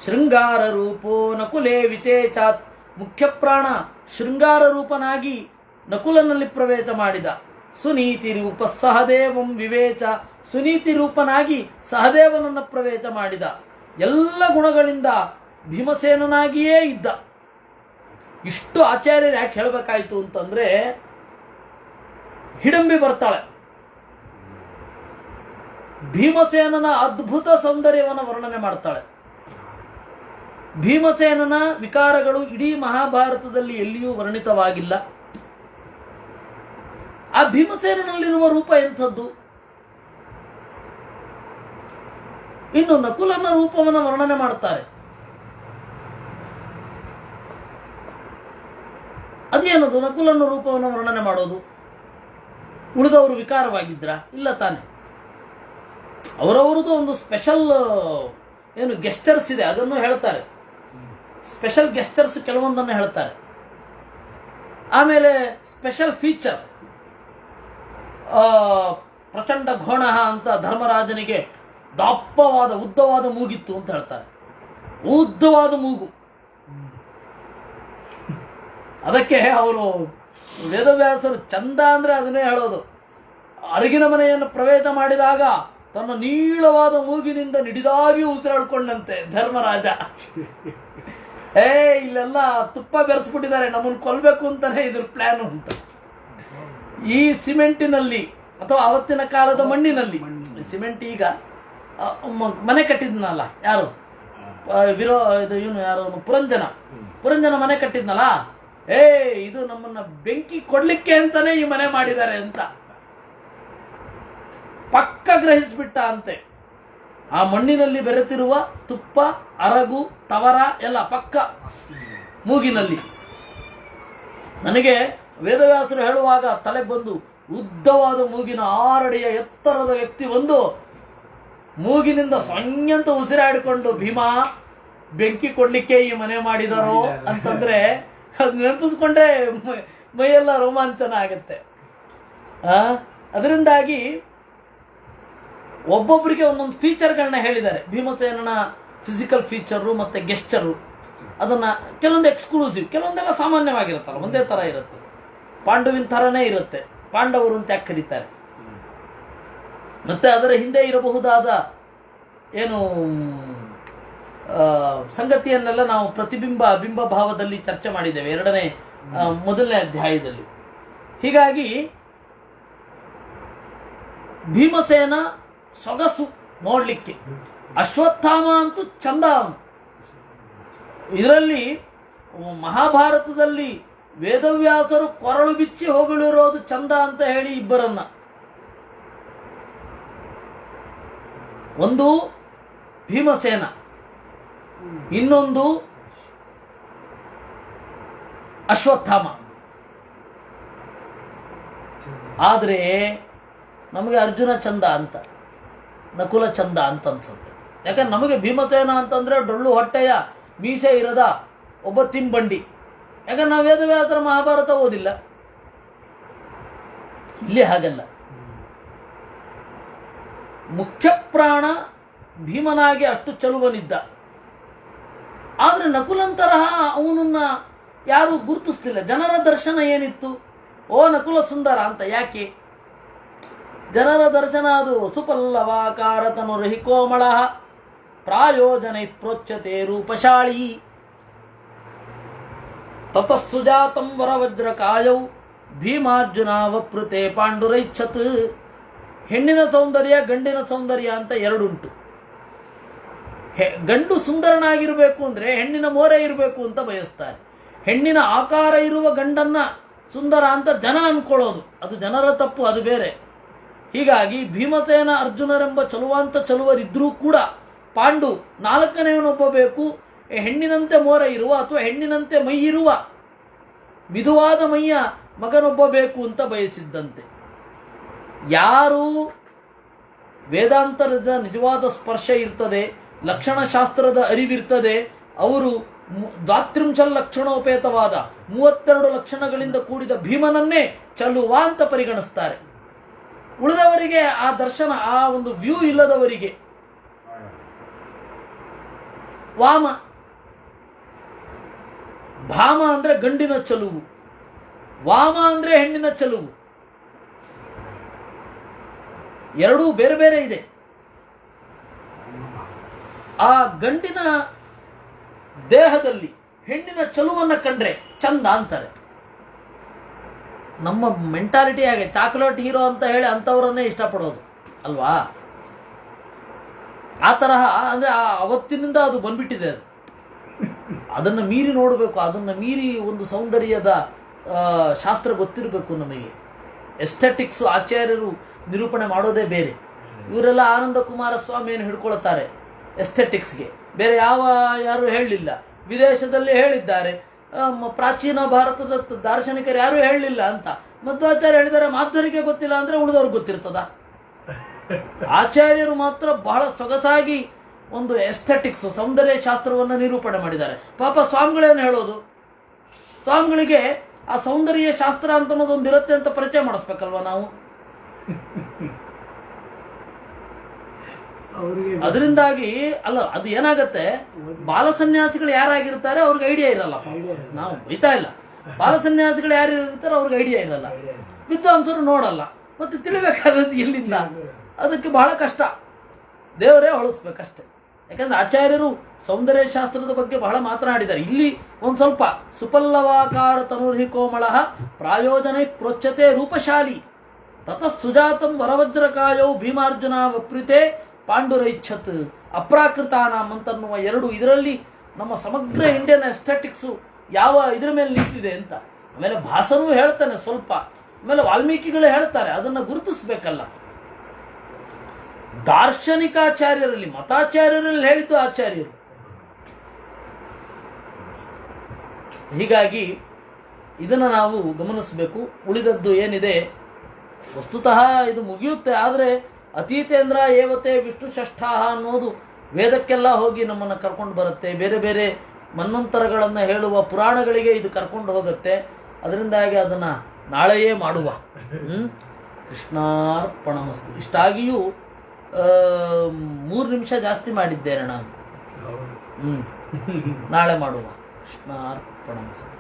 ಶೃಂಗಾರ ರೂಪೋ ನಕುಲೇ ವಿಚೇಚಾತ್, ಮುಖ್ಯ ಪ್ರಾಣ ಶೃಂಗಾರ ರೂಪನಾಗಿ ನಕುಲನಲ್ಲಿ ಪ್ರವೇಶ ಮಾಡಿದ. ಸುನೀತಿ ರೂಪ ಸಹದೇವಂ ವಿವೇಚ, ಸುನೀತಿ ರೂಪನಾಗಿ ಸಹದೇವನನ್ನು ಪ್ರವೇಶ ಮಾಡಿದ. ಎಲ್ಲ ಗುಣಗಳಿಂದ ಭೀಮಸೇನನಾಗಿಯೇ ಇದ್ದ. ಇಷ್ಟು ಆಚಾರ್ಯರು ಯಾಕೆ ಹೇಳಬೇಕಾಯಿತು ಅಂತಂದ್ರೆ, ಹಿಡಂಬಿ ಬರ್ತಾಳೆ, ಭೀಮಸೇನನ ಅದ್ಭುತ ಸೌಂದರ್ಯವನ್ನು ವರ್ಣನೆ ಮಾಡ್ತಾಳೆ. ಭೀಮಸೇನನ ವಿಕಾರಗಳು ಇಡೀ ಮಹಾಭಾರತದಲ್ಲಿ ಎಲ್ಲಿಯೂ ವರ್ಣಿತವಾಗಿಲ್ಲ. ಆ ಭೀಮಸೇನನಲ್ಲಿರುವ ರೂಪ ಎಂಥದ್ದು? ಇನ್ನು ನಕುಲನ ರೂಪವನ್ನು ವರ್ಣನೆ ಮಾಡ್ತಾರೆ. ಅದೇನದು ನಕುಲನ ರೂಪವನ್ನು ವರ್ಣನೆ ಮಾಡೋದು? ಉಳಿದವರು ವಿಕಾರವಾಗಿದ್ರ? ಇಲ್ಲ ತಾನೆ. ಅವರವರದು ಒಂದು ಸ್ಪೆಷಲ್ ಏನು ಗೆಸ್ಟರ್ಸ್ ಇದೆ, ಅದನ್ನು ಹೇಳ್ತಾರೆ. ಸ್ಪೆಷಲ್ ಗೆಸ್ಟರ್ಸ್ ಕೆಲವೊಂದನ್ನು ಹೇಳ್ತಾರೆ. ಆಮೇಲೆ ಸ್ಪೆಷಲ್ ಫೀಚರ್, ಪ್ರಚಂಡ ಘೋಣ ಅಂತ ಧರ್ಮರಾಜನಿಗೆ ದಪ್ಪವಾದ ಉದ್ದವಾದ ಮೂಗಿತ್ತು ಅಂತ ಹೇಳ್ತಾರೆ. ಉದ್ದವಾದ ಮೂಗು. ಅದಕ್ಕೆ ಅವರು ವೇದವ್ಯಾಸರು ಚಂದ ಅಂದ್ರೆ ಅದನ್ನೇ ಹೇಳೋದು. ಅರಗಿನ ಮನೆಯನ್ನು ಪ್ರವೇಶ ಮಾಡಿದಾಗ ತನ್ನ ನೀಳವಾದ ಮೂಗಿನಿಂದ ನಿಡಿದಾಗಿ ಉಸಿರಾಡ್ಕೊಂಡಂತೆ ಧರ್ಮರಾಜ. ಇಲ್ಲೆಲ್ಲ ತುಪ್ಪ ಬೆರೆಸ್ಬಿಟ್ಟಿದ್ದಾರೆ, ನಮ್ಮನ್ನು ಕೊಲ್ಬೇಕು ಅಂತಾನೆ ಇದ್ರ ಪ್ಲಾನ್ ಅಂತ. ಈ ಸಿಮೆಂಟಿನಲ್ಲಿ ಅಥವಾ ಅವತ್ತಿನ ಕಾಲದ ಮಣ್ಣಿನಲ್ಲಿ, ಸಿಮೆಂಟ್ ಈಗ ಮನೆ ಕಟ್ಟಿದ್ನಲ್ಲ ಯಾರು, ಇವನು ಯಾರು, ಪುರಂಜನ ಮನೆ ಕಟ್ಟಿದ್ನಲ್ಲ, ಇದು ನಮ್ಮನ್ನ ಬೆಂಕಿ ಕೊಡ್ಲಿಕ್ಕೆ ಅಂತಾನೆ ಈ ಮನೆ ಮಾಡಿದ್ದಾರೆ ಅಂತ ಪಕ್ಕ ಗ್ರಹಿಸ್ಬಿಟ್ಟ ಅಂತೆ. ಆ ಮಣ್ಣಿನಲ್ಲಿ ಬೆರೆತಿರುವ ತುಪ್ಪ, ಅರಗು, ತವರ ಎಲ್ಲ ಪಕ್ಕ ಮೂಗಿನಲ್ಲಿ. ನನಗೆ ವೇದವ್ಯಾಸರು ಹೇಳುವಾಗ ತಲೆಗೆ ಬಂದು, ಉದ್ದವಾದ ಮೂಗಿನ 6 ಅಡಿಯ ಎತ್ತರದ ವ್ಯಕ್ತಿ ಒಂದು ಮೂಗಿನಿಂದ ಸೊಂತ ಉಸಿರಾಡಿಕೊಂಡು ಭೀಮಾ ಬೆಂಕಿ ಕೊಡ್ಲಿಕ್ಕೆ ಈ ಮನೆ ಮಾಡಿದಾರೋ ಅಂತಂದ್ರೆ ಅದು ನೆನಪಿಸ್ಕೊಂಡೇ ಮೈಯೆಲ್ಲ ರೋಮಾಂಚನ ಆಗತ್ತೆ. ಅದರಿಂದಾಗಿ ಒಬ್ಬೊಬ್ಬರಿಗೆ ಒಂದೊಂದು ಫೀಚರ್ಗಳನ್ನ ಹೇಳಿದ್ದಾರೆ. ಭೀಮಸೇನನ ಫಿಸಿಕಲ್ ಫೀಚರು ಮತ್ತು ಗೆಸ್ಚರು, ಅದನ್ನು ಕೆಲವೊಂದು ಎಕ್ಸ್ಕ್ಲೂಸಿವ್, ಕೆಲವೊಂದೆಲ್ಲ ಸಾಮಾನ್ಯವಾಗಿರುತ್ತಲ್ಲ, ಒಂದೇ ಥರ ಇರುತ್ತೆ. ಪಾಂಡವಿನ ಥರನೇ ಇರುತ್ತೆ, ಪಾಂಡವರು ಅಂತ ಯಾಕೆ ಕರೀತಾರೆ. ಮತ್ತು ಅದರ ಹಿಂದೆ ಇರಬಹುದಾದ ಏನು ಸಂಗತಿಯನ್ನೆಲ್ಲ ನಾವು ಬಿಂಬ ಭಾವದಲ್ಲಿ ಚರ್ಚೆ ಮಾಡಿದ್ದೇವೆ 1ನೇ ಅಧ್ಯಾಯದಲ್ಲಿ. ಹೀಗಾಗಿ ಭೀಮಸೇನ ಸೊಗಸು ನೋಡಲಿಕ್ಕೆ, ಅಶ್ವತ್ಥಾಮ ಅಂತೂ ಚಂದ ಅವನು. ಇದರಲ್ಲಿ ಮಹಾಭಾರತದಲ್ಲಿ ವೇದವ್ಯಾಸರು ಕೊರಳು ಬಿಚ್ಚಿ ಹೋಗಳಿರೋದು ಚಂದ ಅಂತ ಹೇಳಿ ಇಬ್ಬರನ್ನ, ಒಂದು ಭೀಮಸೇನ, ಇನ್ನೊಂದು ಅಶ್ವತ್ಥಾಮ. ಆದರೆ ನಮಗೆ ಅರ್ಜುನ ಚಂದ ಅಂತ, ನಕುಲ ಚಂದ ಅಂತ ಅನ್ಸುತ್ತೆ. ಯಾಕಂದ್ರೆ ನಮಗೆ ಭೀಮಸೇನ ಅಂತಂದ್ರೆ ಡೊಳ್ಳು ಹೊಟ್ಟೆಯ ಮೀಸೆ ಇರದ ಒಬ್ಬ ತಿಂಬಂಡಿ. ಯಾಕಂದ್ರೆ ನಾವು ವೇದವ್ಯಾಸರ ಮಹಾಭಾರತ ಓದಿಲ್ಲ. ಇಲ್ಲಿ ಹಾಗಲ್ಲ. ಮುಖ್ಯ ಪ್ರಾಣ ಭೀಮನಾಗಿ ಅಷ್ಟು ಚಲುವನಿದ್ದ. ಆದರೆ ನಕುಲಂತರಹ ಅವನನ್ನ ಯಾರು ಗುರುತಿಸ್ತಿಲ್ಲ. ಜನರ ದರ್ಶನ ಏನಿತ್ತು, ಓ ನಕುಲ ಸುಂದರ ಅಂತ. ಯಾಕೆ ಜನರ ದರ್ಶನ? ಅದು ಸುಪಲ್ಲವಾಕಾರ ತನುರ್ಹಿ ಕೋಮಳ ಪ್ರಾಯೋಜನೆ ಪ್ರೋಚ್ಯತೆ ರೂಪಶಾಳಿ ತತಸ್ಸುಜಾತಂ ವರವಜ್ರಕಾಯೌ ಭೀಮಾರ್ಜುನ ವಪೃತೆ ಪಾಂಡುರೈಚ್ಛತ್. ಹೆಣ್ಣಿನ ಸೌಂದರ್ಯ, ಗಂಡಿನ ಸೌಂದರ್ಯ ಅಂತ ಎರಡುಂಟು. ಗಂಡು ಸುಂದರನಾಗಿರಬೇಕು ಅಂದರೆ ಹೆಣ್ಣಿನ ಮೋರೆ ಇರಬೇಕು ಅಂತ ಬಯಸ್ತಾರೆ. ಹೆಣ್ಣಿನ ಆಕಾರ ಇರುವ ಗಂಡನ್ನ ಸುಂದರ ಅಂತ ಜನ ಅನ್ಕೊಳ್ಳೋದು, ಅದು ಜನರ ತಪ್ಪು, ಅದು ಬೇರೆ. ಹೀಗಾಗಿ ಭೀಮಸೇನ ಅರ್ಜುನರೆಂಬ ಚಲುವರಿದ್ರೂ ಕೂಡ ಪಾಂಡು 4ನೇವನೊಬ್ಬ ಬೇಕು, ಹೆಣ್ಣಿನಂತೆ ಮೋರೆ ಇರುವ ಅಥವಾ ಹೆಣ್ಣಿನಂತೆ ಮೈ ಇರುವ ಮಿದುವಾದ ಮೈಯ ಮಗನೊಬ್ಬ ಬೇಕು ಅಂತ ಬಯಸಿದ್ದಂತೆ. ಯಾರು ವೇದಾಂತರದ ನಿಜವಾದ ಸ್ಪರ್ಶ ಇರ್ತದೆ, ಲಕ್ಷಣಶಾಸ್ತ್ರದ ಅರಿವಿರ್ತದೆ, ಅವರು 32 ಲಕ್ಷಣೋಪೇತವಾದ 32 ಲಕ್ಷಣಗಳಿಂದ ಕೂಡಿದ ಭೀಮನನ್ನೇ ಚಲುವ ಅಂತ ಪರಿಗಣಿಸ್ತಾರೆ. ಉಳಿದವರಿಗೆ ಆ ದರ್ಶನ, ಆ ಒಂದು ವ್ಯೂ ಇಲ್ಲದವರಿಗೆ ವಾಮ, ಭಾಮ ಅಂದ್ರೆ ಗಂಡಿನ ಚಲುವು, ವಾಮ ಅಂದ್ರೆ ಹೆಣ್ಣಿನ ಚಲುವು. ಎರಡೂ ಬೇರೆ ಬೇರೆ ಇದೆ. ಆ ಗಂಡಿನ ದೇಹದಲ್ಲಿ ಹೆಣ್ಣಿನ ಚಲುವನ್ನ ಕಂಡ್ರೆ ಚಂದ ಅಂತಾರೆ. ನಮ್ಮ ಮೆಂಟಾಲಿಟಿ ಹಾಗೆ, ಚಾಕ್ಲೇಟ್ ಹೀರೋ ಅಂತ ಹೇಳಿ ಅಂಥವ್ರನ್ನೇ ಇಷ್ಟಪಡೋದು ಅಲ್ವಾ? ಆ ತರಹ ಅಂದರೆ ಅವತ್ತಿನಿಂದ ಅದು ಬಂದ್ಬಿಟ್ಟಿದೆ. ಅದನ್ನು ಮೀರಿ ನೋಡಬೇಕು, ಅದನ್ನು ಮೀರಿ ಒಂದು ಸೌಂದರ್ಯದ ಶಾಸ್ತ್ರ ಗೊತ್ತಿರಬೇಕು ನಮಗೆ. ಎಸ್ಥೆಟಿಕ್ಸು ಆಚಾರ್ಯರು ನಿರೂಪಣೆ ಮಾಡೋದೇ ಬೇರೆ. ಇವರೆಲ್ಲ ಆನಂದ ಕುಮಾರಸ್ವಾಮಿಯನ್ನು ಹಿಡ್ಕೊಳ್ತಾರೆ ಎಸ್ಥೆಟಿಕ್ಸ್ಗೆ, ಬೇರೆ ಯಾರು ಹೇಳಲಿಲ್ಲ. ವಿದೇಶದಲ್ಲಿ ಹೇಳಿದ್ದಾರೆ, ಪ್ರಾಚೀನ ಭಾರತದ ದಾರ್ಶನಿಕರು ಯಾರು ಹೇಳಲಿಲ್ಲ ಅಂತ. ಮಧ್ವಾಚಾರ್ಯ ಹೇಳಿದ್ದಾರೆ, ಮಾಧ್ವರಿಗೆ ಗೊತ್ತಿಲ್ಲ ಅಂದರೆ ಉಳಿದವ್ರಿಗೆ ಗೊತ್ತಿರ್ತದ? ಆಚಾರ್ಯರು ಮಾತ್ರ ಬಹಳ ಸೊಗಸಾಗಿ ಒಂದು ಎಸ್ಥೆಟಿಕ್ಸ್, ಸೌಂದರ್ಯ ಶಾಸ್ತ್ರವನ್ನು ನಿರೂಪಣೆ ಮಾಡಿದ್ದಾರೆ. ಪಾಪ ಸ್ವಾಮಿಗಳೇನು ಹೇಳೋದು? ಸ್ವಾಮಿಗಳಿಗೆ ಆ ಸೌಂದರ್ಯ ಶಾಸ್ತ್ರ ಅಂತ ಅನ್ನೋದೊಂದು ಇರುತ್ತೆ ಅಂತ ಪರಿಚಯ ಮಾಡಿಸ್ಬೇಕಲ್ವ ನಾವು. ಅದರಿಂದಾಗಿ ಅಲ್ಲ, ಅದು ಏನಾಗತ್ತೆ, ಬಾಲ ಸನ್ಯಾಸಿಗಳು ಯಾರಾಗಿರ್ತಾರೆ ಅವ್ರಿಗೆ ಐಡಿಯಾ ಇರಲ್ಲ. ನಾವು ಬೈತಾ ಇಲ್ಲ, ಬಾಲ ಸನ್ಯಾಸಿಗಳು ಯಾರು ಇರ್ತಾರೆ ಅವ್ರಿಗೆ ಐಡಿಯಾ ಇರಲ್ಲ. ವಿದ್ವಾಂಸರು ನೋಡಲ್ಲ, ಮತ್ತೆ ತಿಳಿಬೇಕಾದದ್ದು ಎಲ್ಲಿಂದ? ಅದಕ್ಕೆ ಬಹಳ ಕಷ್ಟ, ದೇವರೇ ಹೊಳಿಸ್ಬೇಕಷ್ಟೆ. ಯಾಕಂದ್ರೆ ಆಚಾರ್ಯರು ಸೌಂದರ್ಯ ಶಾಸ್ತ್ರದ ಬಗ್ಗೆ ಬಹಳ ಮಾತನಾಡಿದ್ದಾರೆ. ಇಲ್ಲಿ ಒಂದು ಸ್ವಲ್ಪ ಸುಪಲ್ಲವಾಕಾರ ತನುರ್ಹಿ ಕೋಮಳ ಪ್ರಾಯೋಜನೆ ಪ್ರೋಚ್ಯತೆ ರೂಪಶಾಲಿ ತತಃಸುಜಾತಂ ವರವಜ್ರಕಾಯೌ ಭೀಮಾರ್ಜುನ ವಪ್ರಿತೆ ಪಾಂಡುರೈಚ್ಛತ್ ಅಪ್ರಾಕೃತಾನಾಂ ಅಂತನ್ನುವ ಎರಡು. ಇದರಲ್ಲಿ ನಮ್ಮ ಸಮಗ್ರ ಇಂಡಿಯನ್ ಎಸ್ಥೆಟಿಕ್ಸು ಯಾವ ಇದ್ರ ಮೇಲೆ ನಿಂತಿದೆ ಅಂತ. ಆಮೇಲೆ ಭಾಸನೂ ಹೇಳ್ತಾನೆ ಸ್ವಲ್ಪ, ಆಮೇಲೆ ವಾಲ್ಮೀಕಿಗಳು ಹೇಳ್ತಾರೆ, ಅದನ್ನು ಗುರುತಿಸ್ಬೇಕಲ್ಲ. ದಾರ್ಶನಿಕಾಚಾರ್ಯರಲ್ಲಿ, ಮತಾಚಾರ್ಯರಲ್ಲಿ ಹೇಳಿದ್ದು ಆಚಾರ್ಯರು. ಹೀಗಾಗಿ ಇದನ್ನು ನಾವು ಗಮನಿಸಬೇಕು. ಉಳಿದದ್ದು ಏನಿದೆ ವಸ್ತುತಃ ಇದು ಮುಗಿಯುತ್ತೆ. ಆದರೆ ಅತೀತೇಂದ್ರ ಏವತೆ ವಿಷ್ಣು ಷಷ್ಠಾಹ ಅನ್ನೋದು ವೇದಕ್ಕೆಲ್ಲ ಹೋಗಿ ನಮ್ಮನ್ನು ಕರ್ಕೊಂಡು ಬರುತ್ತೆ. ಬೇರೆ ಬೇರೆ ಮನ್ವಂತರಗಳನ್ನು ಹೇಳುವ ಪುರಾಣಗಳಿಗೆ ಇದು ಕರ್ಕೊಂಡು ಹೋಗುತ್ತೆ. ಅದರಿಂದಾಗಿ ಅದನ್ನು ನಾಳೆಯೇ ಮಾಡುವ. ಕೃಷ್ಣಾರ್ಪಣಮಸ್ತು. ಇಷ್ಟಾಗಿಯೂ 3 ನಿಮಿಷ ಜಾಸ್ತಿ ಮಾಡಿದ್ದೇನೆ ನಾನು. ನಾಳೆ ಮಾಡುವ. ಕೃಷ್ಣಾರ್ಪಣಮಸ್ತು.